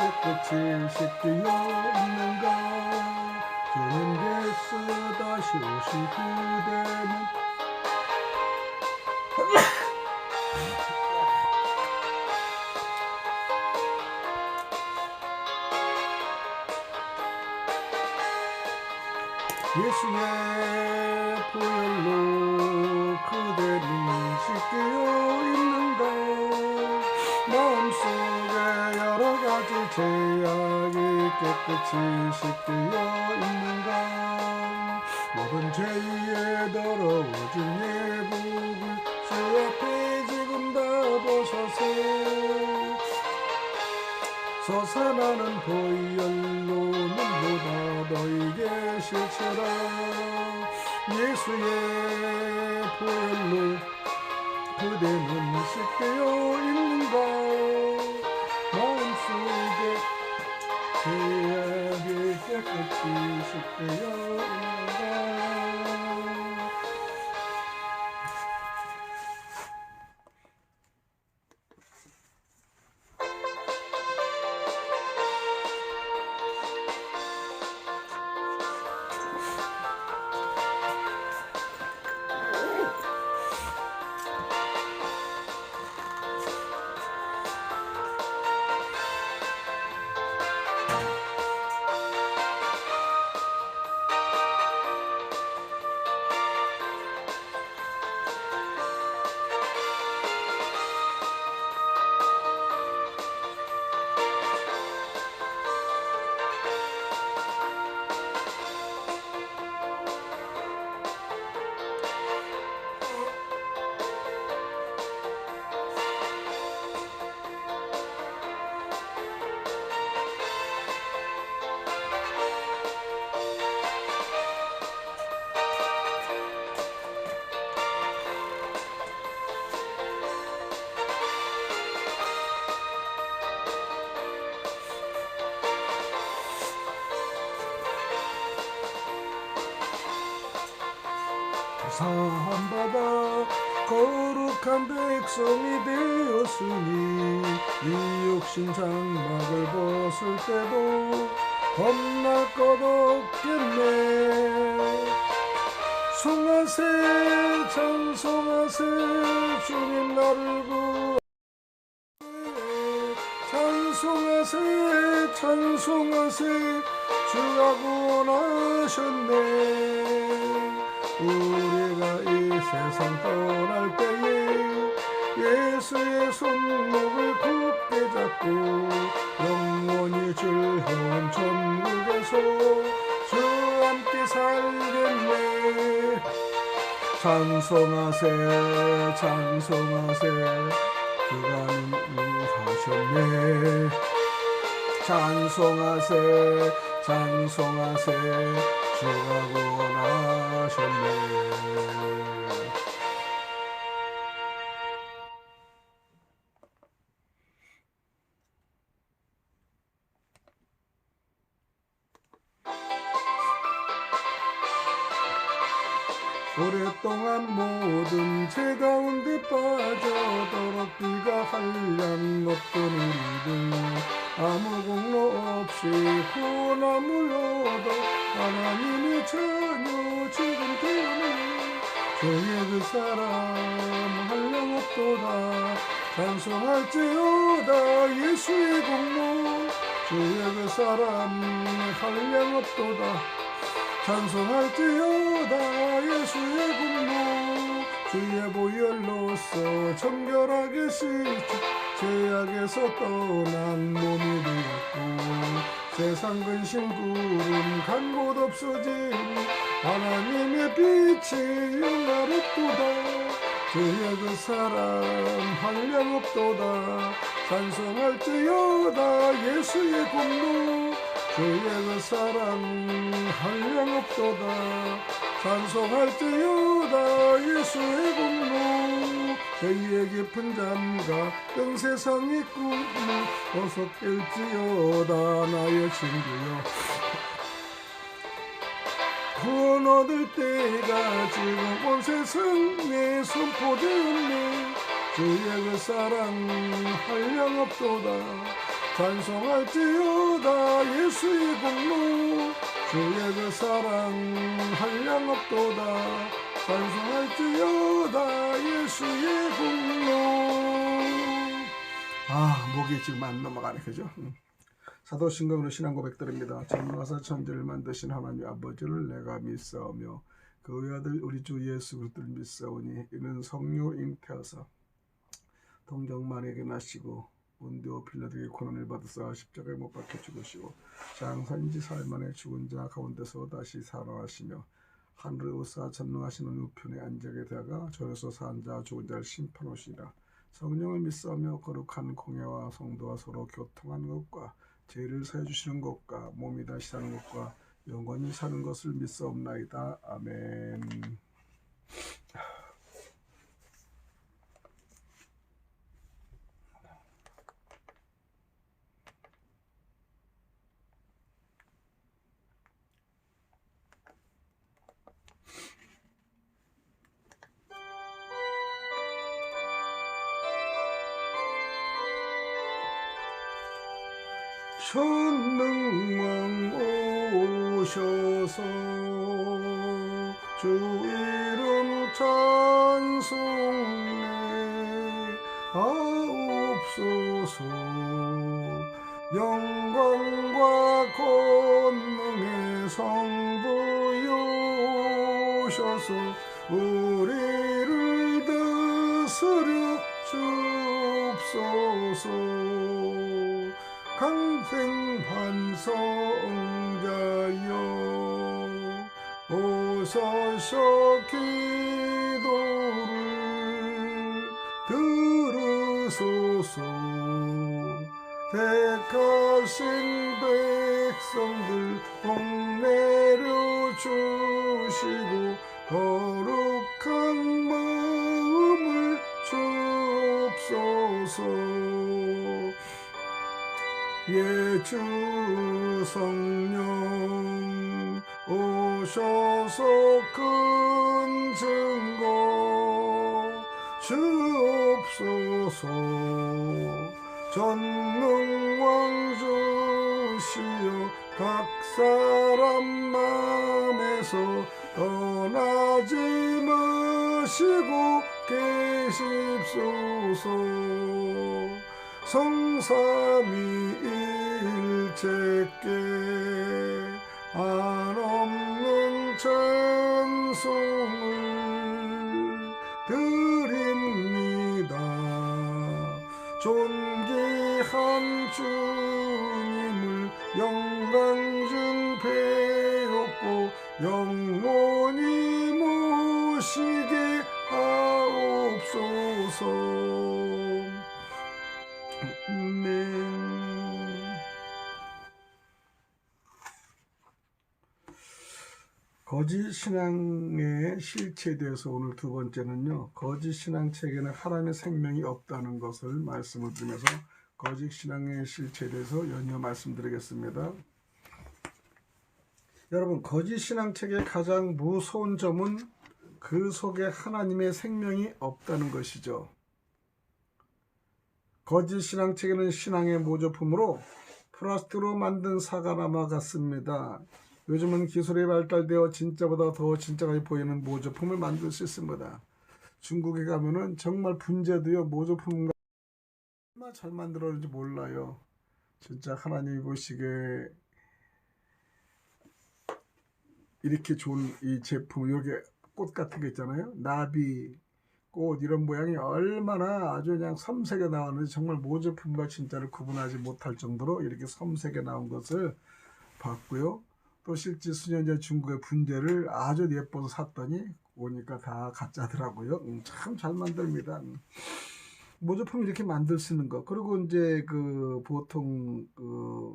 깨끗이 씻기었는가. 주님께서 다시 오실 그대는 예수의 보혈로 그대는 씻겨 있는가. 마음속에 여러가지 죄악이 깨끗이 씻겨 있는가. 모든 죄에 더러워진 예복을 주 앞에 지금 다 벗어서 솟아나는 보혈로 눈보다 너에게 실체라. 예수의 보혈로 그대는 씻겨 있는가. 마음속에 죄악이 깨끗이 씻겨 있는가. 사함받아 거룩한 백성이 되었으니 이 육신 장막을 벗을 때도 겁날 것 없겠네. 송하세 찬송하세 주님 나를 구하네. 찬송하세 찬송하세 주가 구원하셨네. 우리가 이 세상 떠날 때에 예수의 손목을 굳게 잡고 영원히 즐거운 천국에서 주와 함께 살겠네. 찬송하세 찬송하세 주가 능하셨네. 찬송하세 찬송하세 주가 구원하셨네. 오랫동안 모든 죄 가운데 빠져 더럽기가 한량 없던 우리들 아무 공로 없이 구원함을 얻어 하나님의 자녀 지금 되었네. 주의 그 사람 한량 없도다 찬송할지어다. 예수의 공로 주의 그 사람 한량 없도다 찬송할지어다. 예수의 공로 주의 보혈로서 정결하게 씻어 죄악에서 떠난 몸이 되었고 세상 근심 구름 간 곳 없어진 하나님의 빛이 영화롭도다. 주의 그 사람 한량 없도다 찬송할지어다. 예수의 공로 주의 그 사람 한량 없도다 찬송할지어다. 예수의 공로 죄의 깊은 잠가 온 세상의 꿈을 어서 깰지어다. 나의 친구여 구원 얻을 때가 지금 온 세상에 선포되었네. 주의 그 사랑 한량 없도다 찬송할지어다 예수의 공로 주의 그 사랑 한량없도다 찬송할지어다 예수의 공로. 목이 지금 안 넘어가네 그죠? 사도신경으로 신앙 고백드립니다. 천하사 천지를 만드신 하나님 아버지를 내가 믿사오며 그 외아들 우리 주 예수 그리스도를 믿사오니 이는 성령 잉태하사 동정만에게 나시고 온디오 빌라드에게 고난을 받으사 십자가에 못 박혀 죽으시고 장사인지 사흘 만에 죽은 자 가운데서 다시 살아나시며 하늘에 오사 전능하시는 우편에 앉게 되다가 저에서 산 자 죽은 자를 심판하시리라. 성령을 믿사오며 거룩한 공예와 성도와 서로 교통하는 것과 죄를 사해 주시는 것과 몸이 다시 사는 것과 영원히 사는 것을 믿사옵나이다. 아멘. 천능왕 오셔서 주 이름 찬송해 하옵소서. 영광과 권능의 성부여 오셔서 우리를 다스려 주옵소서. 강생한성자여 오셔서 기도를 들으소서. 택하신 백성들 복내려 주시고 거룩한 마음을 주옵소서. 예주 성령 오셔서 큰 증거 주옵소서. 전능왕 주시어 각 사람 마음에서 떠나지 마시고 계십소서. 성삼위일체께 한없는 찬송을 드립니다. 존귀한 주님을 영광중 배웠고 영원히 모시게 하옵소서. 거짓 신앙의 실체에 대해서 오늘 두 번째는요, 거짓 신앙 체계는 하나님의 생명이 없다는 것을 말씀을 드리면서 거짓 신앙의 실체에 대해서 연이어 말씀드리겠습니다. 여러분, 거짓 신앙 체계의 가장 무서운 점은 그 속에 하나님의 생명이 없다는 것이죠. 거짓 신앙 체계는 신앙의 모조품으로 플라스틱으로 만든 사과나무 같습니다. 요즘은 기술이 발달되어 진짜보다 더 진짜가 보이는 모조품을 만들 수 있습니다. 중국에 가면은 정말 분재도요, 모조품 얼마나 잘 만들었는지 몰라요. 진짜 하나님이 보시기에 이렇게 좋은 이 제품, 여기 꽃 같은 거 있잖아요. 나비 꽃 이런 모양이 얼마나 아주 그냥 섬세하게 나왔는지 정말 모조품과 진짜를 구분하지 못할 정도로 이렇게 섬세하게 나온 것을 봤고요. 또 실제 수년 전 중국의 분재를 아주 예뻐서 샀더니 오니까 다 가짜더라고요. 참 잘 만듭니다. 모조품 이렇게 만들 수 있는 거. 그리고 이제 그 보통 그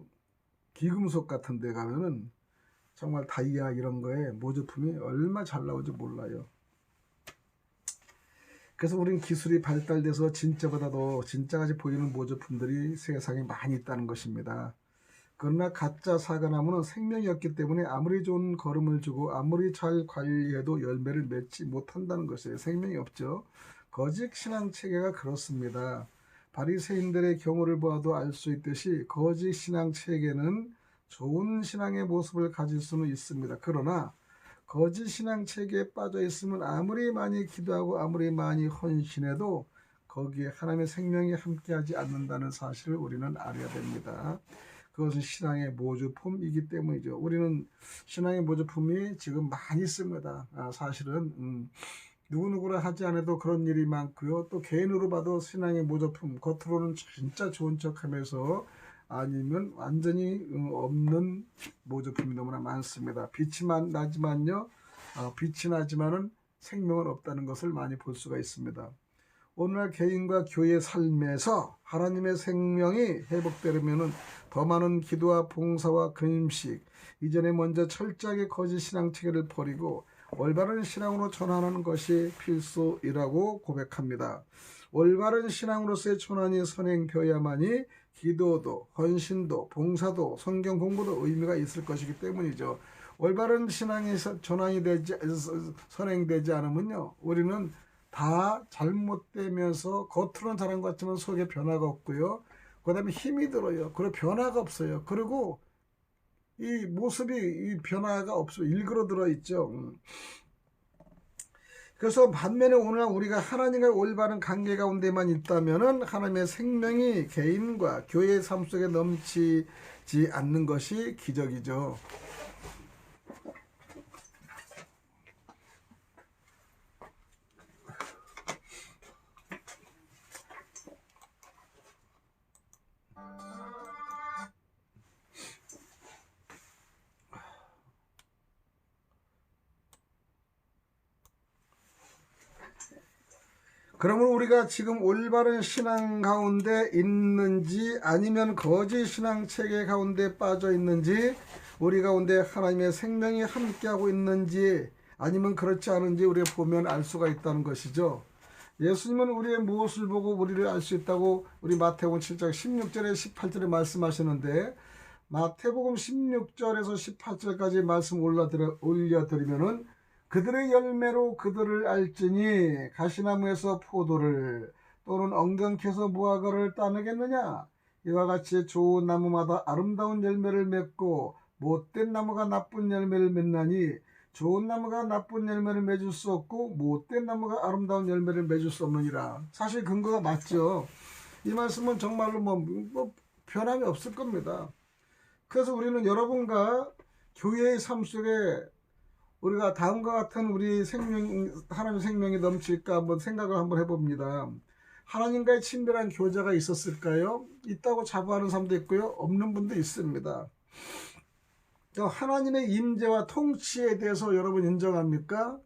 기금속 같은 데 가면은 정말 다이아 이런 거에 모조품이 얼마 잘 나오는지 몰라요. 그래서 우린 기술이 발달돼서 진짜보다 더 진짜같이 보이는 모조품들이 세상에 많이 있다는 것입니다. 그러나 가짜 사과나무는 생명이 없기 때문에 아무리 좋은 거름을 주고 아무리 잘 관리해도 열매를 맺지 못한다는 것이에요. 생명이 없죠. 거짓 신앙 체계가 그렇습니다. 바리새인들의 경우를 보아도 알 수 있듯이 거짓 신앙 체계는 좋은 신앙의 모습을 가질 수는 있습니다. 그러나 거짓 신앙 체계에 빠져 있으면 아무리 많이 기도하고 아무리 많이 헌신해도 거기에 하나님의 생명이 함께하지 않는다는 사실을 우리는 알아야 됩니다. 그것은 신앙의 모조품이기 때문이죠. 우리는 신앙의 모조품이 지금 많이 있습니다. 사실은 누구누구라 하지 않아도 그런 일이 많고요. 또 개인으로 봐도 신앙의 모조품, 겉으로는 진짜 좋은 척하면서 아니면 완전히 없는 모조품이 너무나 많습니다. 빛이 나지만요, 빛이 나지만은 생명은 없다는 것을 많이 볼 수가 있습니다. 오늘날 개인과 교회의 삶에서 하나님의 생명이 회복되려면 더 많은 기도와 봉사와 금식, 이전에 먼저 철저하게 거짓 신앙 체계를 버리고 올바른 신앙으로 전환하는 것이 필수이라고 고백합니다. 올바른 신앙으로서의 전환이 선행되어야만이 기도도, 헌신도, 봉사도, 성경 공부도 의미가 있을 것이기 때문이죠. 올바른 신앙이 전환이 선행되지 않으면요, 우리는 다 잘못되면서 겉으로는 잘한 것 같지만 속에 변화가 없고요. 그 다음에 힘이 들어요. 그리고 변화가 없어요. 그리고 이 모습이 이 변화가 없어요. 일그러들어 있죠. 그래서 반면에 오늘날 우리가 하나님과의 올바른 관계 가운데만 있다면은 하나님의 생명이 개인과 교회의 삶 속에 넘치지 않는 것이 기적이죠. 그러면 우리가 지금 올바른 신앙 가운데 있는지 아니면 거짓 신앙 체계 가운데 빠져 있는지, 우리 가운데 하나님의 생명이 함께하고 있는지 아니면 그렇지 않은지 우리가 보면 알 수가 있다는 것이죠. 예수님은 우리의 무엇을 보고 우리를 알 수 있다고 우리 마태복음 7장 16절에 18절에 말씀하시는데, 마태복음 16절에서 18절까지 말씀 올려드리면은 그들의 열매로 그들을 알지니 가시나무에서 포도를 또는 엉겅퀴에서 무화과를 따내겠느냐. 이와 같이 좋은 나무마다 아름다운 열매를 맺고 못된 나무가 나쁜 열매를 맺나니 좋은 나무가 나쁜 열매를 맺을 수 없고 못된 나무가 아름다운 열매를 맺을 수 없느니라. 사실 근거가 맞죠. 이 말씀은 정말로 뭐 변함이 없을 겁니다. 그래서 우리는 여러분과 교회의 삶 속에 우리가 다음과 같은 우리 하나님의 생명이 넘칠까 한번 생각을 한번 해봅니다. 하나님과의 친밀한 교제가 있었을까요? 있다고 자부하는 사람도 있고요, 없는 분도 있습니다. 하나님의 임재와 통치에 대해서 여러분 인정합니까?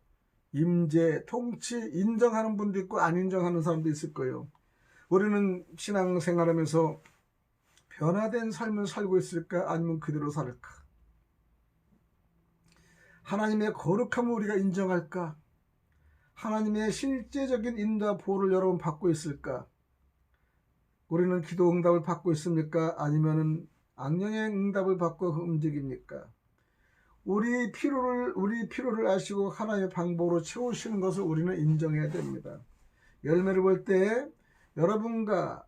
임재, 통치 인정하는 분도 있고 안 인정하는 사람도 있을 거예요. 우리는 신앙생활하면서 변화된 삶을 살고 있을까 아니면 그대로 살까? 하나님의 거룩함을 우리가 인정할까? 하나님의 실제적인 인도와 보호를 여러분 받고 있을까? 우리는 기도 응답을 받고 있습니까? 아니면 악령의 응답을 받고 움직입니까? 우리 필요를 아시고 하나님의 방법으로 채우시는 것을 우리는 인정해야 됩니다. 열매를 볼 때 여러분과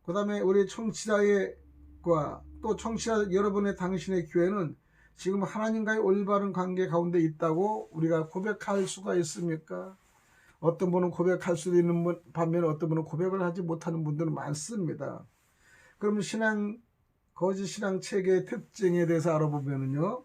그 다음에 우리 청취자과 또 청취자 여러분의 당신의 교회는 지금 하나님과의 올바른 관계 가운데 있다고 우리가 고백할 수가 있습니까? 어떤 분은 고백할 수도 있는 반면에 어떤 분은 고백을 하지 못하는 분들은 많습니다. 그럼 거짓 신앙 체계의 특징에 대해서 알아보면요,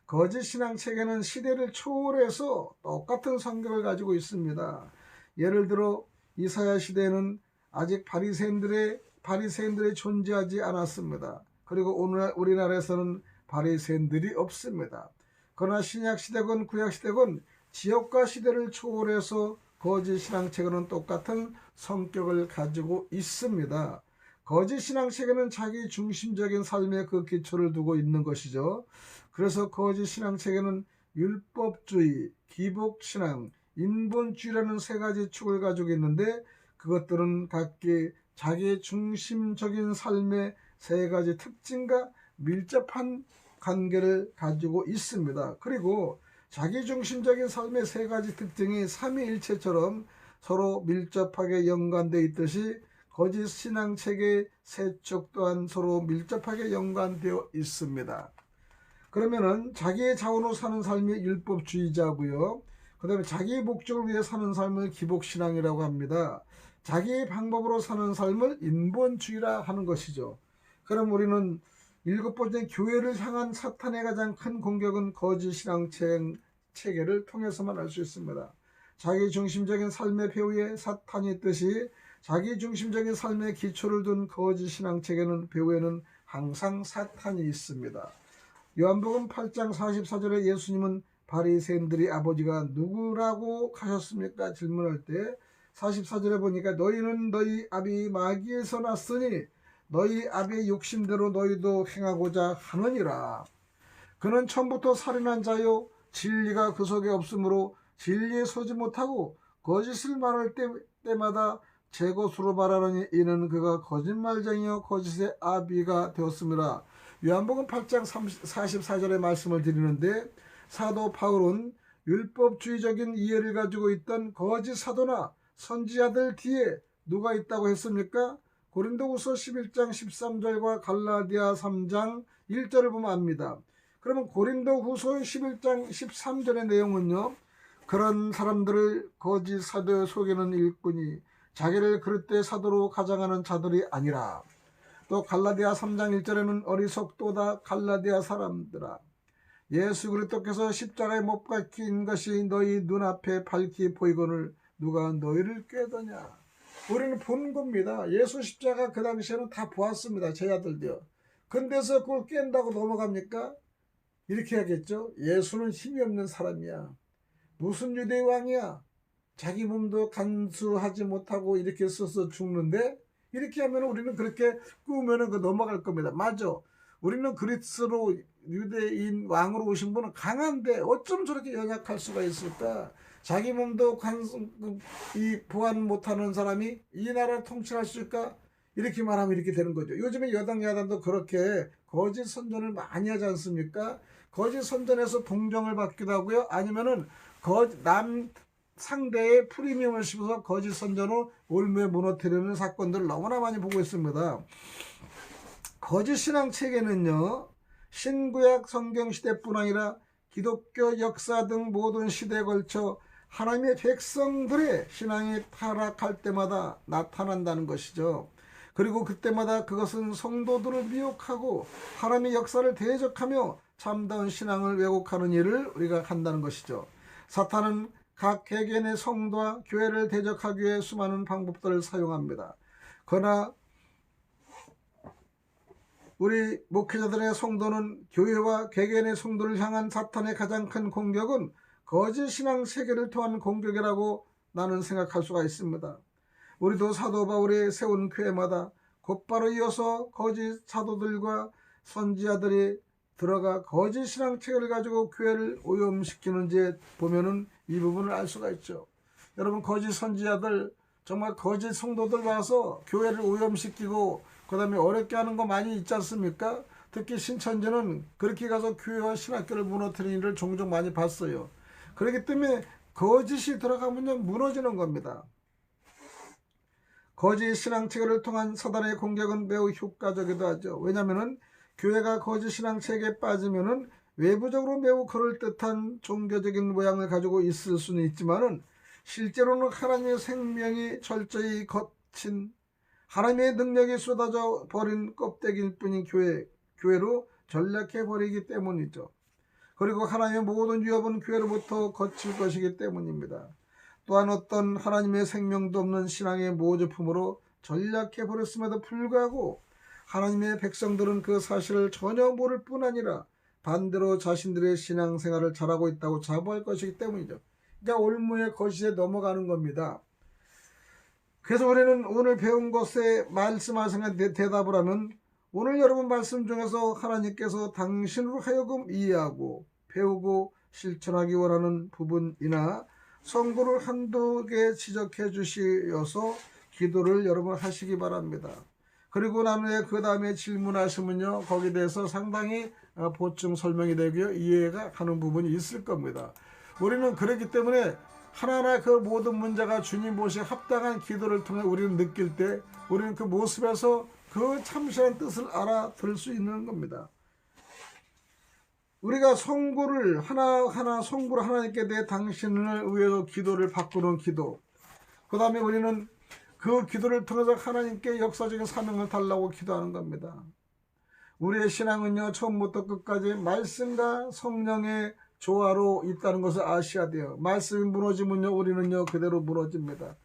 거짓 신앙 체계는 시대를 초월해서 똑같은 성격을 가지고 있습니다. 예를 들어 이사야 시대에는 아직 바리새인들이 존재하지 않았습니다. 그리고 오늘 우리나라에서는 바리새인들이 없습니다. 그러나 신약 시대건 구약 시대건 지역과 시대를 초월해서 거짓 신앙 체계는 똑같은 성격을 가지고 있습니다. 거짓 신앙 체계는 자기 중심적인 삶의 그 기초를 두고 있는 것이죠. 그래서 거짓 신앙 체계는 율법주의, 기복신앙, 인본주의라는 세 가지 축을 가지고 있는데, 그것들은 각기 자기 중심적인 삶의 세 가지 특징과 밀접한 관계를 가지고 있습니다. 그리고 자기 중심적인 삶의 세 가지 특징이 삼위일체처럼 서로 밀접하게 연관되어 있듯이 거짓 신앙 체계 세척 또한 서로 밀접하게 연관되어 있습니다. 그러면은 자기의 자원으로 사는 삶이 율법주의자고요. 그 다음에 자기의 목적을 위해 사는 삶을 기복신앙이라고 합니다. 자기의 방법으로 사는 삶을 인본주의라 하는 것이죠. 그럼 우리는 일곱 번째, 교회를 향한 사탄의 가장 큰 공격은 거짓 신앙 체계를 통해서만 알 수 있습니다. 자기 중심적인 삶의 배후에 사탄이 있듯이 자기 중심적인 삶의 기초를 둔 거짓 신앙 체계는 배후에는 항상 사탄이 있습니다. 요한복음 8장 44절에 예수님은 바리새인들이 아버지가 누구라고 하셨습니까? 질문할 때 44절에 보니까 너희는 너희 아비 마귀에서 났으니 너희 아비의 욕심대로 너희도 행하고자 하느니라. 그는 처음부터 살인한 자요 진리가 그 속에 없으므로 진리에 서지 못하고 거짓을 말할 때마다 제 것으로 말하느니 이는 그가 거짓말쟁이요 거짓의 아비가 되었습니다. 요한복음 8장 44절의 말씀을 드리는데 사도 바울은 율법주의적인 이해를 가지고 있던 거짓 사도나 선지자들 뒤에 누가 있다고 했습니까? 고린도후서 11장 13절과 갈라디아 3장 1절을 보면 압니다. 그러면 고린도후서 11장 13절의 내용은요, 그런 사람들을 거짓 사도의 속에는 일꾼이 자기를 그릇된 사도로 가장하는 자들이 아니라, 또 갈라디아 3장 1절에는 어리석도다 갈라디아 사람들아 예수 그리스도께서 십자가에 못 박힌 것이 너희 눈앞에 밝히 보이거늘 누가 너희를 꾀더냐. 우리는 본 겁니다. 예수 십자가 그 당시에는 다 보았습니다. 제자들도요. 근데서 그걸 깬다고 넘어갑니까? 이렇게 하겠죠. 예수는 힘이 없는 사람이야. 무슨 유대 왕이야. 자기 몸도 간수하지 못하고 이렇게 써서 죽는데, 이렇게 하면 우리는 그렇게 꾸우면 그 넘어갈 겁니다. 맞아. 우리는 그리스로 유대인 왕으로 오신 분은 강한데 어쩜 저렇게 연약할 수가 있을까? 자기 몸도 보완 못하는 사람이 이 나라를 통치할 수 있을까? 이렇게 말하면 이렇게 되는 거죠. 요즘에 여당 야당도 그렇게 거짓 선전을 많이 하지 않습니까? 거짓 선전에서 동정을 받기도 하고요. 아니면은 남 상대의 프리미엄을 씹어서 거짓 선전으로 올무에 무너뜨리는 사건들을 너무나 많이 보고 있습니다. 거짓 신앙 체계는요, 신구약 성경 시대뿐 아니라 기독교 역사 등 모든 시대에 걸쳐 하나님의 백성들의 신앙이 타락할 때마다 나타난다는 것이죠. 그리고 그때마다 그것은 성도들을 미혹하고 하나님의 역사를 대적하며 참다운 신앙을 왜곡하는 일을 우리가 한다는 것이죠. 사탄은 각 개개인의 성도와 교회를 대적하기 위해 수많은 방법들을 사용합니다. 그러나 우리 목회자들의 성도는 교회와 개개인의 성도를 향한 사탄의 가장 큰 공격은 거짓 신앙 세계를 통한 공격이라고 나는 생각할 수가 있습니다. 우리도 사도 바울이 세운 교회마다 곧바로 이어서 거짓 사도들과 선지자들이 들어가 거짓 신앙 체계를 가지고 교회를 오염시키는지 보면은 이 부분을 알 수가 있죠. 여러분, 거짓 선지자들, 정말 거짓 성도들 와서 교회를 오염시키고 그 다음에 어렵게 하는 거 많이 있지 않습니까? 특히 신천지는 그렇게 가서 교회와 신학교를 무너뜨리는 일을 종종 많이 봤어요. 그렇기 때문에 거짓이 들어가면요, 무너지는 겁니다. 거짓 신앙체계를 통한 사단의 공격은 매우 효과적이기도 하죠. 왜냐하면 교회가 거짓 신앙체계에 빠지면은 외부적으로 매우 그럴듯한 종교적인 모양을 가지고 있을 수는 있지만은 실제로는 하나님의 생명이 철저히 거친 하나님의 능력이 쏟아져 버린 껍데기일 뿐인 교회로 전락해 버리기 때문이죠. 그리고 하나님의 모든 위협은 교회로부터 거칠 것이기 때문입니다. 또한 어떤 하나님의 생명도 없는 신앙의 모조품으로 전락해 버렸음에도 불구하고 하나님의 백성들은 그 사실을 전혀 모를 뿐 아니라 반대로 자신들의 신앙생활을 잘하고 있다고 자부할 것이기 때문이죠. 그러니까 올무의 거짓에 넘어가는 겁니다. 그래서 우리는 오늘 배운 것에 말씀하신 대답을 하면, 오늘 여러분 말씀 중에서 하나님께서 당신으로 하여금 이해하고 배우고 실천하기 원하는 부분이나 성구를 한두 개 지적해 주시어서 기도를 여러분 하시기 바랍니다. 그리고 난 후에 그 다음에 질문하시면요, 거기에 대해서 상당히 보충 설명이 되고요, 이해가 가는 부분이 있을 겁니다. 우리는 그렇기 때문에 하나하나 그 모든 문제가 주님 보시기에 합당한 기도를 통해 우리는 느낄 때 우리는 그 모습에서 그 참신한 뜻을 알아들을 수 있는 겁니다. 우리가 송구를 하나하나 송구를 하나님께 내 당신을 위해서 기도를 바꾸는 기도, 그 다음에 우리는 그 기도를 통해서 하나님께 역사적인 사명을 달라고 기도하는 겁니다. 우리의 신앙은요, 처음부터 끝까지 말씀과 성령의 조화로 있다는 것을 아셔야 돼요. 말씀이 무너지면요, 우리는요 그대로 무너집니다.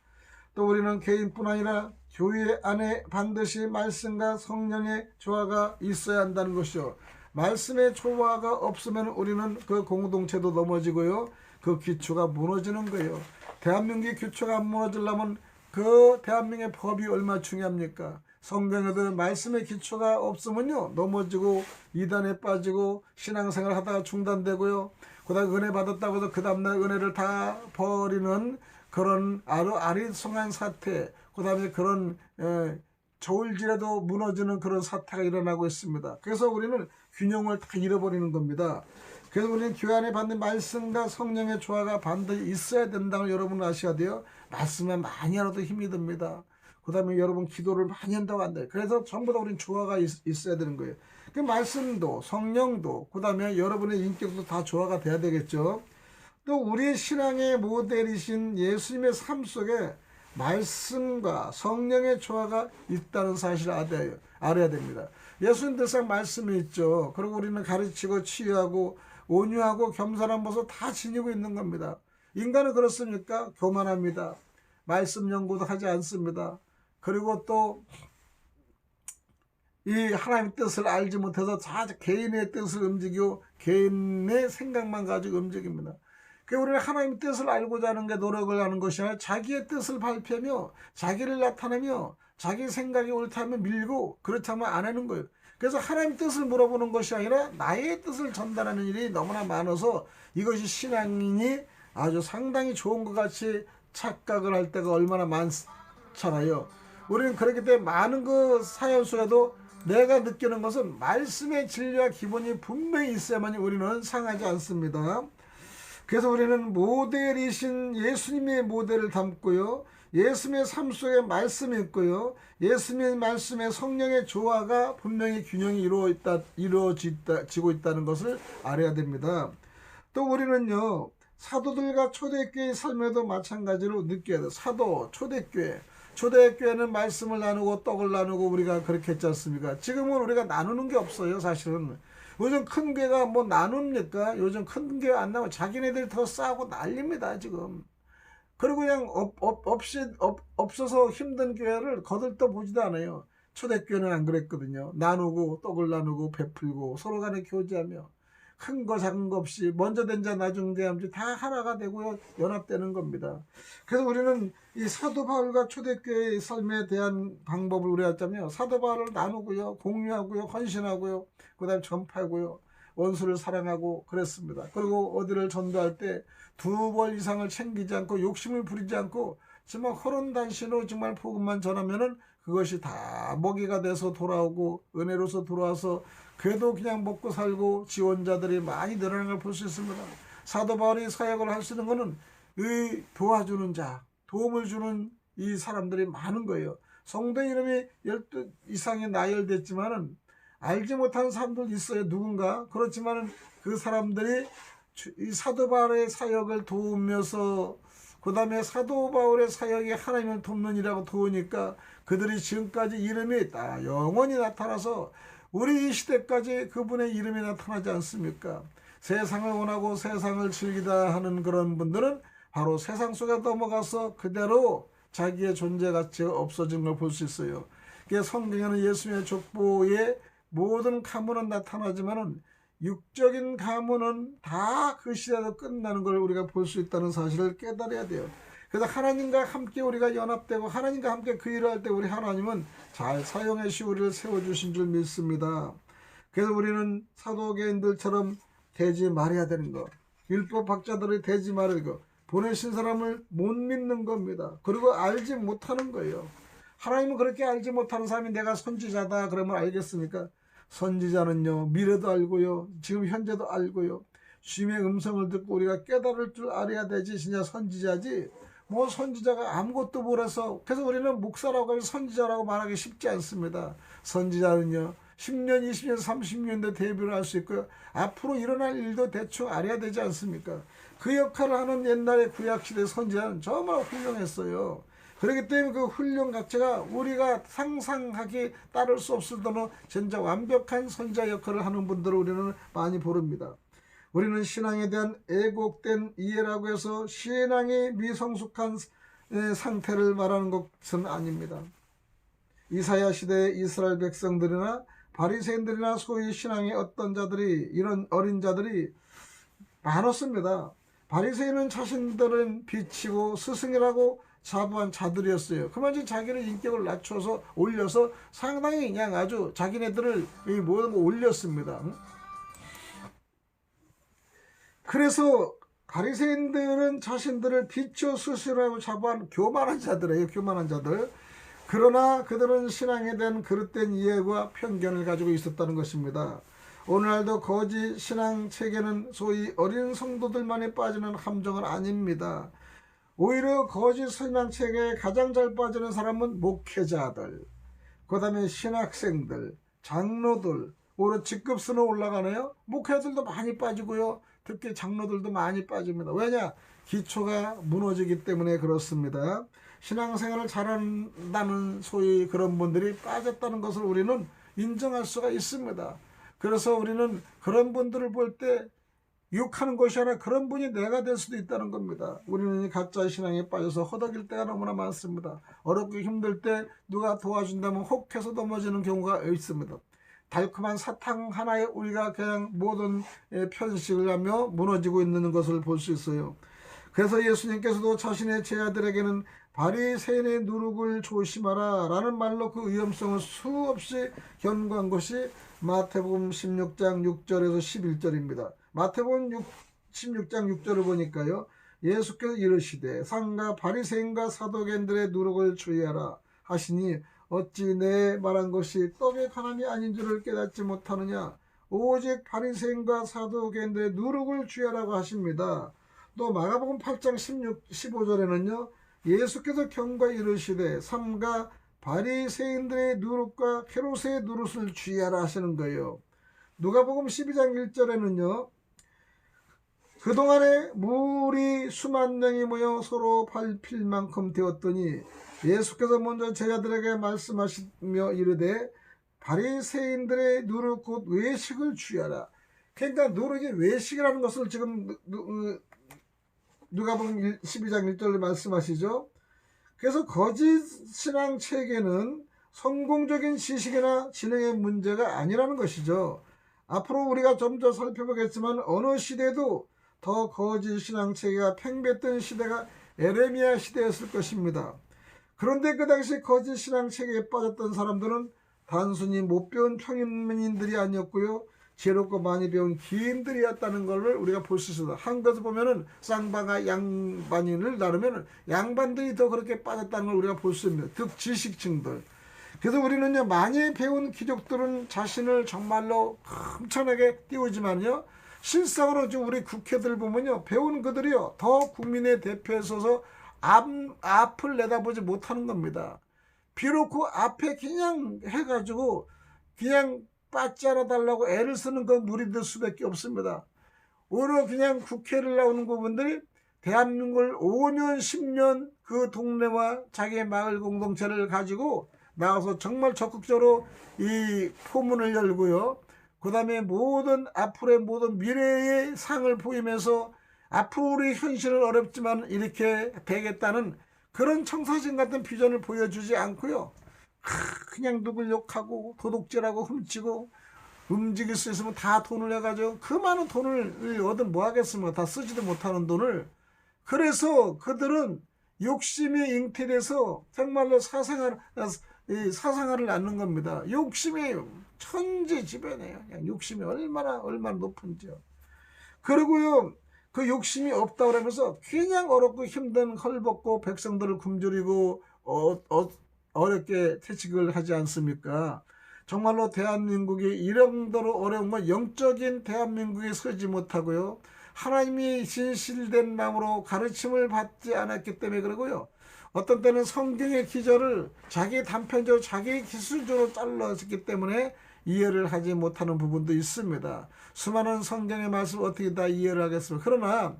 또 우리는 개인뿐 아니라 교회 안에 반드시 말씀과 성령의 조화가 있어야 한다는 것이요. 말씀의 조화가 없으면 우리는 그 공동체도 넘어지고요, 그 기초가 무너지는 거예요. 대한민국의 기초가 안 무너지려면 그 대한민국의 법이 얼마나 중요합니까? 성경에도 말씀의 기초가 없으면요 넘어지고 이단에 빠지고 신앙생활 하다가 중단되고요, 그 다음에 은혜 받았다고 해서 그 다음날 은혜를 다 버리는 그런 아리송한 사태, 그 다음에 그런 저울질에도 무너지는 그런 사태가 일어나고 있습니다. 그래서 우리는 균형을 다 잃어버리는 겁니다. 그래서 우리는 교회 안에 받는 말씀과 성령의 조화가 반드시 있어야 된다는 걸 여러분 아셔야 돼요. 말씀에 많이 알아도 힘이 듭니다. 그 다음에 여러분 기도를 많이 한다고 한다. 그래서 전부 다 우리는 조화가 있어야 되는 거예요. 그 말씀도 성령도 그 다음에 여러분의 인격도 다 조화가 돼야 되겠죠. 또 우리의 신앙의 모델이신 예수님의 삶 속에 말씀과 성령의 조화가 있다는 사실을 알아야 됩니다. 예수님 늘상 말씀이 있죠. 그리고 우리는 가르치고 치유하고 온유하고 겸손한 모습 다 지니고 있는 겁니다. 인간은 그렇습니까? 교만합니다. 말씀 연구도 하지 않습니다. 그리고 또 이 하나님의 뜻을 알지 못해서 개인의 뜻을 움직이고 개인의 생각만 가지고 움직입니다. 그러니까 우리는 하나님의 뜻을 알고자 하는 게 노력을 하는 것이 아니라 자기의 뜻을 발표하며 자기를 나타내며 자기 생각이 옳다면 밀고 그렇다면 안 하는 거예요. 그래서 하나님의 뜻을 물어보는 것이 아니라 나의 뜻을 전달하는 일이 너무나 많아서 이것이 신앙인이 아주 상당히 좋은 것 같이 착각을 할 때가 얼마나 많잖아요. 우리는 그렇기 때문에 많은 그 사연 속에도 내가 느끼는 것은 말씀의 진리와 기본이 분명히 있어야만 우리는 상하지 않습니다. 그래서 우리는 모델이신 예수님의 모델을 담고요, 예수님의 삶 속에 말씀이 있고요, 예수님의 말씀에 성령의 조화가 분명히 균형이 이루어지고 있다는 것을 알아야 됩니다. 또 우리는요, 사도들과 초대교회의 삶에도 마찬가지로 느껴야 돼요. 사도, 초대교회는 말씀을 나누고 떡을 나누고 우리가 그렇게 했지 않습니까? 지금은 우리가 나누는 게 없어요, 사실은. 요즘 큰 교회가 뭐 나눕니까? 요즘 큰 교회 안 나오고 자기네들이 더 싸고 난립니다, 지금. 그리고 그냥 없어서 힘든 교회를 거들떠 보지도 않아요. 초대교회는 안 그랬거든요. 나누고 떡을 나누고 베풀고 서로 간에 교제하며 큰 거 작은 거 없이 먼저 된 자 나중 대함지 다 하나가 되고요, 연합되는 겁니다. 그래서 우리는 이 사도 바울과 초대교회의 삶에 대한 방법을 우리가 하자면 사도 바울을 나누고요, 공유하고요, 헌신하고요, 그 다음에 전파하고요, 원수를 사랑하고 그랬습니다. 그리고 어디를 전도할 때 2벌 이상을 챙기지 않고 욕심을 부리지 않고 정말 허론단신으로 정말 복음만 전하면은 그것이 다 먹이가 돼서 돌아오고 은혜로서 돌아와서 그래도 그냥 먹고 살고 지원자들이 많이 늘어나는 걸 볼 수 있습니다. 사도 바울이 사역을 할 수 있는 것은 이 도와주는 자, 도움을 주는 이 사람들이 많은 거예요. 성도 이름이 12 이상이 나열됐지만은 알지 못하는 사람들 있어요, 누군가. 그렇지만은 그 사람들이 이 사도 바울의 사역을 도우면서 그 다음에 사도 바울의 사역이 하나님을 돕는 이라고 도우니까 그들이 지금까지 이름이 다 영원히 나타나서 우리 이 시대까지 그분의 이름이 나타나지 않습니까? 세상을 원하고 세상을 즐기다 하는 그런 분들은 바로 세상 속에 넘어가서 그대로 자기의 존재 가치가 없어진 걸 볼 수 있어요. 그래서 성경에는 예수님의 족보에 모든 가문은 나타나지만은 육적인 가문은 다 그 시대에도 끝나는 걸 우리가 볼 수 있다는 사실을 깨달아야 돼요. 그래서 하나님과 함께 우리가 연합되고 하나님과 함께 그 일을 할 때 우리 하나님은 잘 사용해 시 우리를 세워주신 줄 믿습니다. 그래서 우리는 사도계인들처럼 되지 말아야 되는 거, 율법 학자들이 되지 말아야 되고 보내신 사람을 못 믿는 겁니다. 그리고 알지 못하는 거예요. 하나님은 그렇게 알지 못하는 사람이 내가 선지자다 그러면 알겠습니까? 선지자는요, 미래도 알고요, 지금 현재도 알고요, 주님의 음성을 듣고 우리가 깨달을 줄 알아야 되지. 진짜 선지자지. 뭐 선지자가 아무것도 몰라서, 그래서 우리는 목사라고 하면 선지자라고 말하기 쉽지 않습니다. 선지자는요 10년 20년 30년대 대비를 할 수 있고요, 앞으로 일어날 일도 대충 알아야 되지 않습니까? 그 역할을 하는 옛날의 구약시대 선지자는 정말 훌륭했어요. 그렇기 때문에 그 훌륭 자체가 우리가 상상하기 따를 수 없을 정도로 진짜 완벽한 선지자 역할을 하는 분들을 우리는 많이 부릅니다. 우리는 신앙에 대한 애곡된 이해라고 해서 신앙이 미성숙한 상태를 말하는 것은 아닙니다. 이사야 시대의 이스라엘 백성들이나 바리새인들이나 소위 신앙의 어떤 자들이, 이런 어린 자들이 많았습니다. 바리새인은 자신들은 비치고 스승이라고 자부한 자들이었어요. 그만큼 자기는 인격을 낮춰서 올려서 상당히 그냥 아주 자기네들을 모든 거 올렸습니다. 그래서 바리새인들은 자신들을 비추어 스스로라고 자부한 교만한 자들이에요. 교만한 자들. 그러나 그들은 신앙에 대한 그릇된 이해와 편견을 가지고 있었다는 것입니다. 오늘날도 거짓 신앙 체계는 소위 어린 성도들만이 빠지는 함정은 아닙니다. 오히려 거짓 신앙 체계에 가장 잘 빠지는 사람은 목회자들, 그 다음에 신학생들, 장로들, 오히려 직급수는 올라가네요. 목회자들도 많이 빠지고요, 특히 장로들도 많이 빠집니다. 왜냐? 기초가 무너지기 때문에 그렇습니다. 신앙생활을 잘한다는 소위 그런 분들이 빠졌다는 것을 우리는 인정할 수가 있습니다. 그래서 우리는 그런 분들을 볼 때 욕하는 것이 아니라 그런 분이 내가 될 수도 있다는 겁니다. 우리는 가짜 신앙에 빠져서 허덕일 때가 너무나 많습니다. 어렵고 힘들 때 누가 도와준다면 혹해서 넘어지는 경우가 있습니다. 달콤한 사탕 하나에 우리가 그냥 모든 편식을 하며 무너지고 있는 것을 볼 수 있어요. 그래서 예수님께서도 자신의 제자들에게는 바리새인의 누룩을 조심하라 라는 말로 그 위험성을 수없이 경고한 것이 마태복음 16장 6절에서 11절입니다. 마태복음 16장 6절을 보니까요, 예수께서 이르시되 상가 바리새인과 사도개인들의 누룩을 주의하라 하시니 어찌 내 말한 것이 떡의 가난이 아닌 줄을 깨닫지 못하느냐. 오직 바리새인과 사도개인들의 누룩을 주의하라고 하십니다. 또 마가복음 8장 15절에는요 예수께서 경고하여 이르시되 삼가 바리새인들의 누룩과 헤롯의 누룩을 주의하라 하시는 거예요. 누가복음 12장 1절에는요 그동안에 무리 수만 명이 모여 서로 밟힐 만큼 되었더니 예수께서 먼저 제자들에게 말씀하시며 이르되 바리새인들의 누룩 곧 외식을 주의하라. 그러니까 누룩이 외식이라는 것을 지금 누가복음 12장 1절에 말씀하시죠. 그래서 거짓 신앙 체계는 성공적인 지식이나 지능의 문제가 아니라는 것이죠. 앞으로 우리가 좀 더 살펴보겠지만 어느 시대도 더 거짓 신앙 체계가 팽배했던 시대가 에레미야 시대였을 것입니다. 그런데 그 당시 거짓 신앙 체계에 빠졌던 사람들은 단순히 못 배운 평민들이 아니었고요, 지혜롭고 많이 배운 기인들이었다는 것을 우리가 볼 수 있습니다. 한국에서 보면은 쌍방아 양반인을 나누면 양반들이 더 그렇게 빠졌다는 걸 우리가 볼 수 있습니다. 즉 지식층들. 그래서 우리는요 많이 배운 귀족들은 자신을 정말로 엄청나게 띄우지만요 실상으로 지금 우리 국회들 보면요 배운 그들이요 더 국민의 대표에 서서 앞을 내다보지 못하는 겁니다. 비록 그 앞에 그냥 해가지고 그냥 빠지 않아 달라고 애를 쓰는 그 무리들 수밖에 없습니다. 오히려 그냥 국회를 나오는 그분들이 대한민국을 5년 10년 그 동네와 자기의 마을 공동체를 가지고 나와서 정말 적극적으로 이 포문을 열고요, 그 다음에 모든 앞으로의 모든 미래의 상을 보이면서 앞으로 우리 현실은 어렵지만 이렇게 되겠다는 그런 청사진 같은 비전을 보여주지 않고요, 그냥 누굴 욕하고 도둑질하고 훔치고 움직일 수 있으면 다 돈을 내가지고 그 많은 돈을 얻은 뭐 하겠습니까? 다 쓰지도 못하는 돈을. 그래서 그들은 욕심이 잉태돼서 정말로 사상을 낳는 겁니다. 욕심이 천지지변이에요. 욕심이 얼마나 높은지요. 그리고요 그 욕심이 없다고 그러면서 그냥 어렵고 힘든 헐벗고 백성들을 굶주리고 어렵게 퇴직을 하지 않습니까? 정말로 대한민국이 이 정도로 어려운 건 영적인 대한민국에 서지 못하고요. 하나님이 진실된 마음으로 가르침을 받지 않았기 때문에 그러고요. 어떤 때는 성경의 기절을 자기 단편적으로 자기 기술적으로 잘랐기 때문에 이해를 하지 못하는 부분도 있습니다. 수많은 성경의 말씀을 어떻게 다 이해를 하겠습니까? 그러나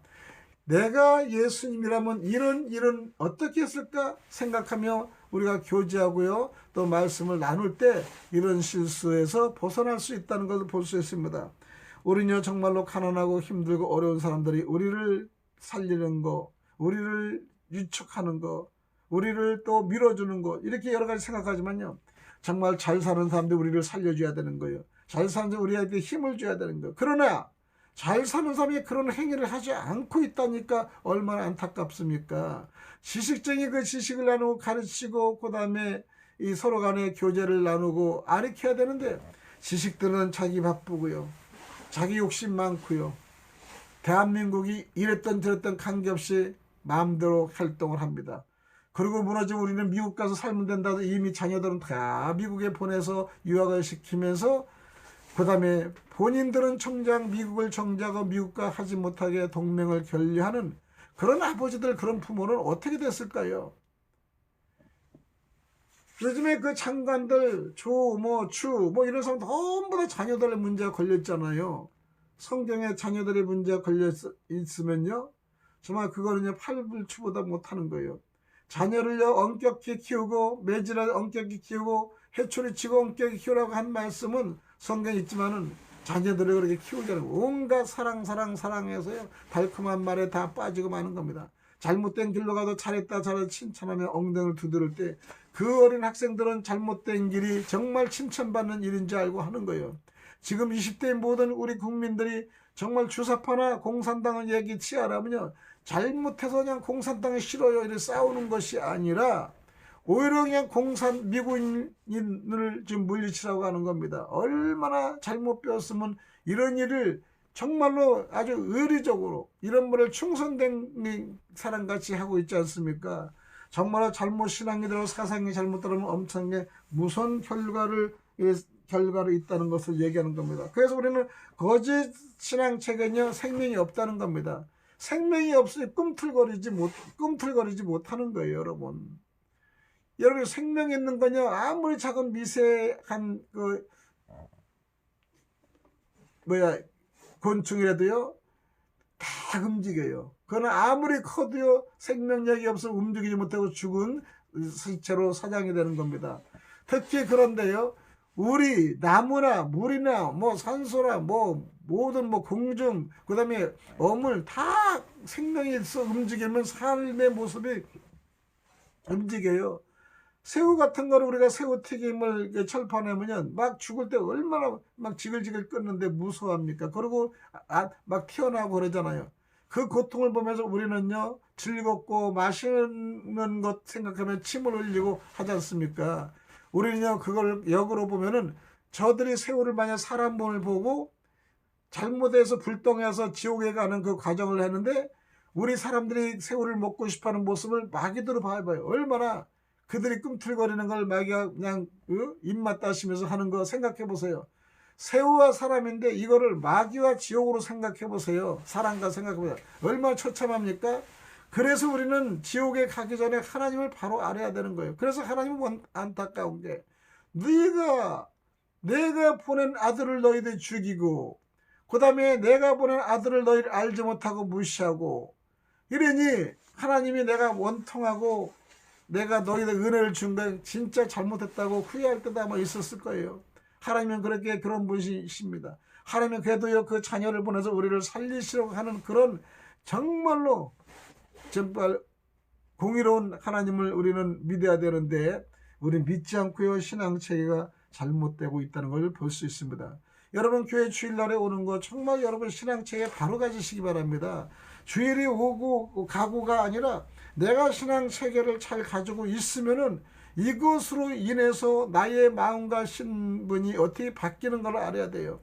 내가 예수님이라면 이런 어떻게 했을까 생각하며 우리가 교제하고요. 또 말씀을 나눌 때 이런 실수에서 벗어날 수 있다는 것을 볼 수 있습니다. 우리는요 정말로 가난하고 힘들고 어려운 사람들이 우리를 살리는 거, 우리를 유축하는 거, 우리를 또 밀어주는 거 이렇게 여러 가지 생각하지만요. 정말 잘 사는 사람들이 우리를 살려줘야 되는 거예요. 잘 사는 사람들이 우리한테 힘을 줘야 되는 거예요. 그러나 잘 사는 사람이 그런 행위를 하지 않고 있다니까 얼마나 안타깝습니까? 지식적인 그 지식을 나누고 가르치고 그 다음에 이 서로 간의 교제를 나누고 가르쳐야 되는데 지식들은 자기 바쁘고요. 자기 욕심 많고요. 대한민국이 이랬던 저랬던 관계없이 마음대로 활동을 합니다. 그리고 무너지면 우리는 미국 가서 살면 된다고 이미 자녀들은 다 미국에 보내서 유학을 시키면서 그 다음에 본인들은 정작 미국을 정자고 미국과 하지 못하게 동맹을 결리하는 그런 아버지들 그런 부모는 어떻게 됐을까요? 요즘에 그 장관들 주 이런 사람 전부 다 자녀들의 문제가 걸렸잖아요. 성경에 자녀들의 문제가 걸려 있으면요 정말 그거는요 팔불추보다 못하는 거예요. 자녀를요 엄격히 키우고 매질을 엄격히 키우고 해초리 치고 엄격히 키우라고 한 말씀은 성경에 있지만은 자녀들을 그렇게 키우자는 온갖 사랑해서요 달콤한 말에 다 빠지고 마는 겁니다. 잘못된 길로 가도 잘했다 칭찬하며 엉덩이를 두드릴 때 그 어린 학생들은 잘못된 길이 정말 칭찬받는 일인 줄 알고 하는 거예요. 지금 20대의 모든 우리 국민들이 정말 주사파나 공산당을 얘기 치하라면요 잘못해서 그냥 공산당이 싫어요 이렇게 싸우는 것이 아니라 오히려 그냥 미국인을 지금 물리치라고 하는 겁니다. 얼마나 잘못 배웠으면 이런 일을 정말로 아주 의리적으로 이런 말을 충성된 사람같이 하고 있지 않습니까? 정말로 잘못 신앙이 들어 사상이 잘못 들으면 엄청나게 무서운 결과를 있다는 것을 얘기하는 겁니다. 그래서 우리는 거짓 신앙책은요 생명이 없다는 겁니다. 생명이 없으니 꿈틀거리지 못하는 거예요, 여러분. 여러분 생명 있는 건요 아무리 작은 미세한 곤충이라도요 다 움직여요. 그러나 아무리 커도요 생명력이 없어 움직이지 못하고 죽은 시체로 사장이 되는 겁니다. 특히 그런데요 우리 나무나 물이나 산소나 모든 공중 그다음에 어물 다 생명이 있어 움직이면 삶의 모습이 움직여요. 새우 같은 거를 우리가 새우튀김을 철판하면 막 죽을 때 얼마나 막 지글지글 끓는데 무서워합니까? 그리고 막 튀어나오고 그러잖아요. 그 고통을 보면서 우리는요 즐겁고 맛있는 것 생각하면 침을 흘리고 하지 않습니까? 우리는요 그걸 역으로 보면은 저들이 새우를 만약 사람 몸을 보고 잘못해서 불똥해서 지옥에 가는 그 과정을 했는데 우리 사람들이 새우를 먹고 싶어하는 모습을 마귀들로 봐봐요. 얼마나 그들이 꿈틀거리는 걸 마귀가 그냥 입맛 다시면서 하는 거 생각해 보세요. 새우와 사람인데 이거를 마귀와 지옥으로 생각해 보세요. 사람과 생각해 보세요. 얼마나 처참합니까? 그래서 우리는 지옥에 가기 전에 하나님을 바로 알아야 되는 거예요. 그래서 하나님은 안타까운 게 내가 보낸 아들을 너희들 죽이고 그 다음에 내가 보낸 아들을 너희를 알지 못하고 무시하고 이러니 하나님이 내가 원통하고 내가 너희들 은혜를 준 거 진짜 잘못했다고 후회할 때도 아마 있었을 거예요. 하나님은 그런 분이십니다. 하나님은 그래도요 그 자녀를 보내서 우리를 살리시려고 하는 그런 정말로 정말 공의로운 하나님을 우리는 믿어야 되는데 우리는 믿지 않고요 신앙체계가 잘못되고 있다는 걸 볼 수 있습니다. 여러분 교회 주일날에 오는 거 정말 여러분 신앙체계 바로 가지시기 바랍니다. 주일이 오고 가고가 아니라 내가 신앙체계를 잘 가지고 있으면은 이것으로 인해서 나의 마음과 신분이 어떻게 바뀌는 걸 알아야 돼요.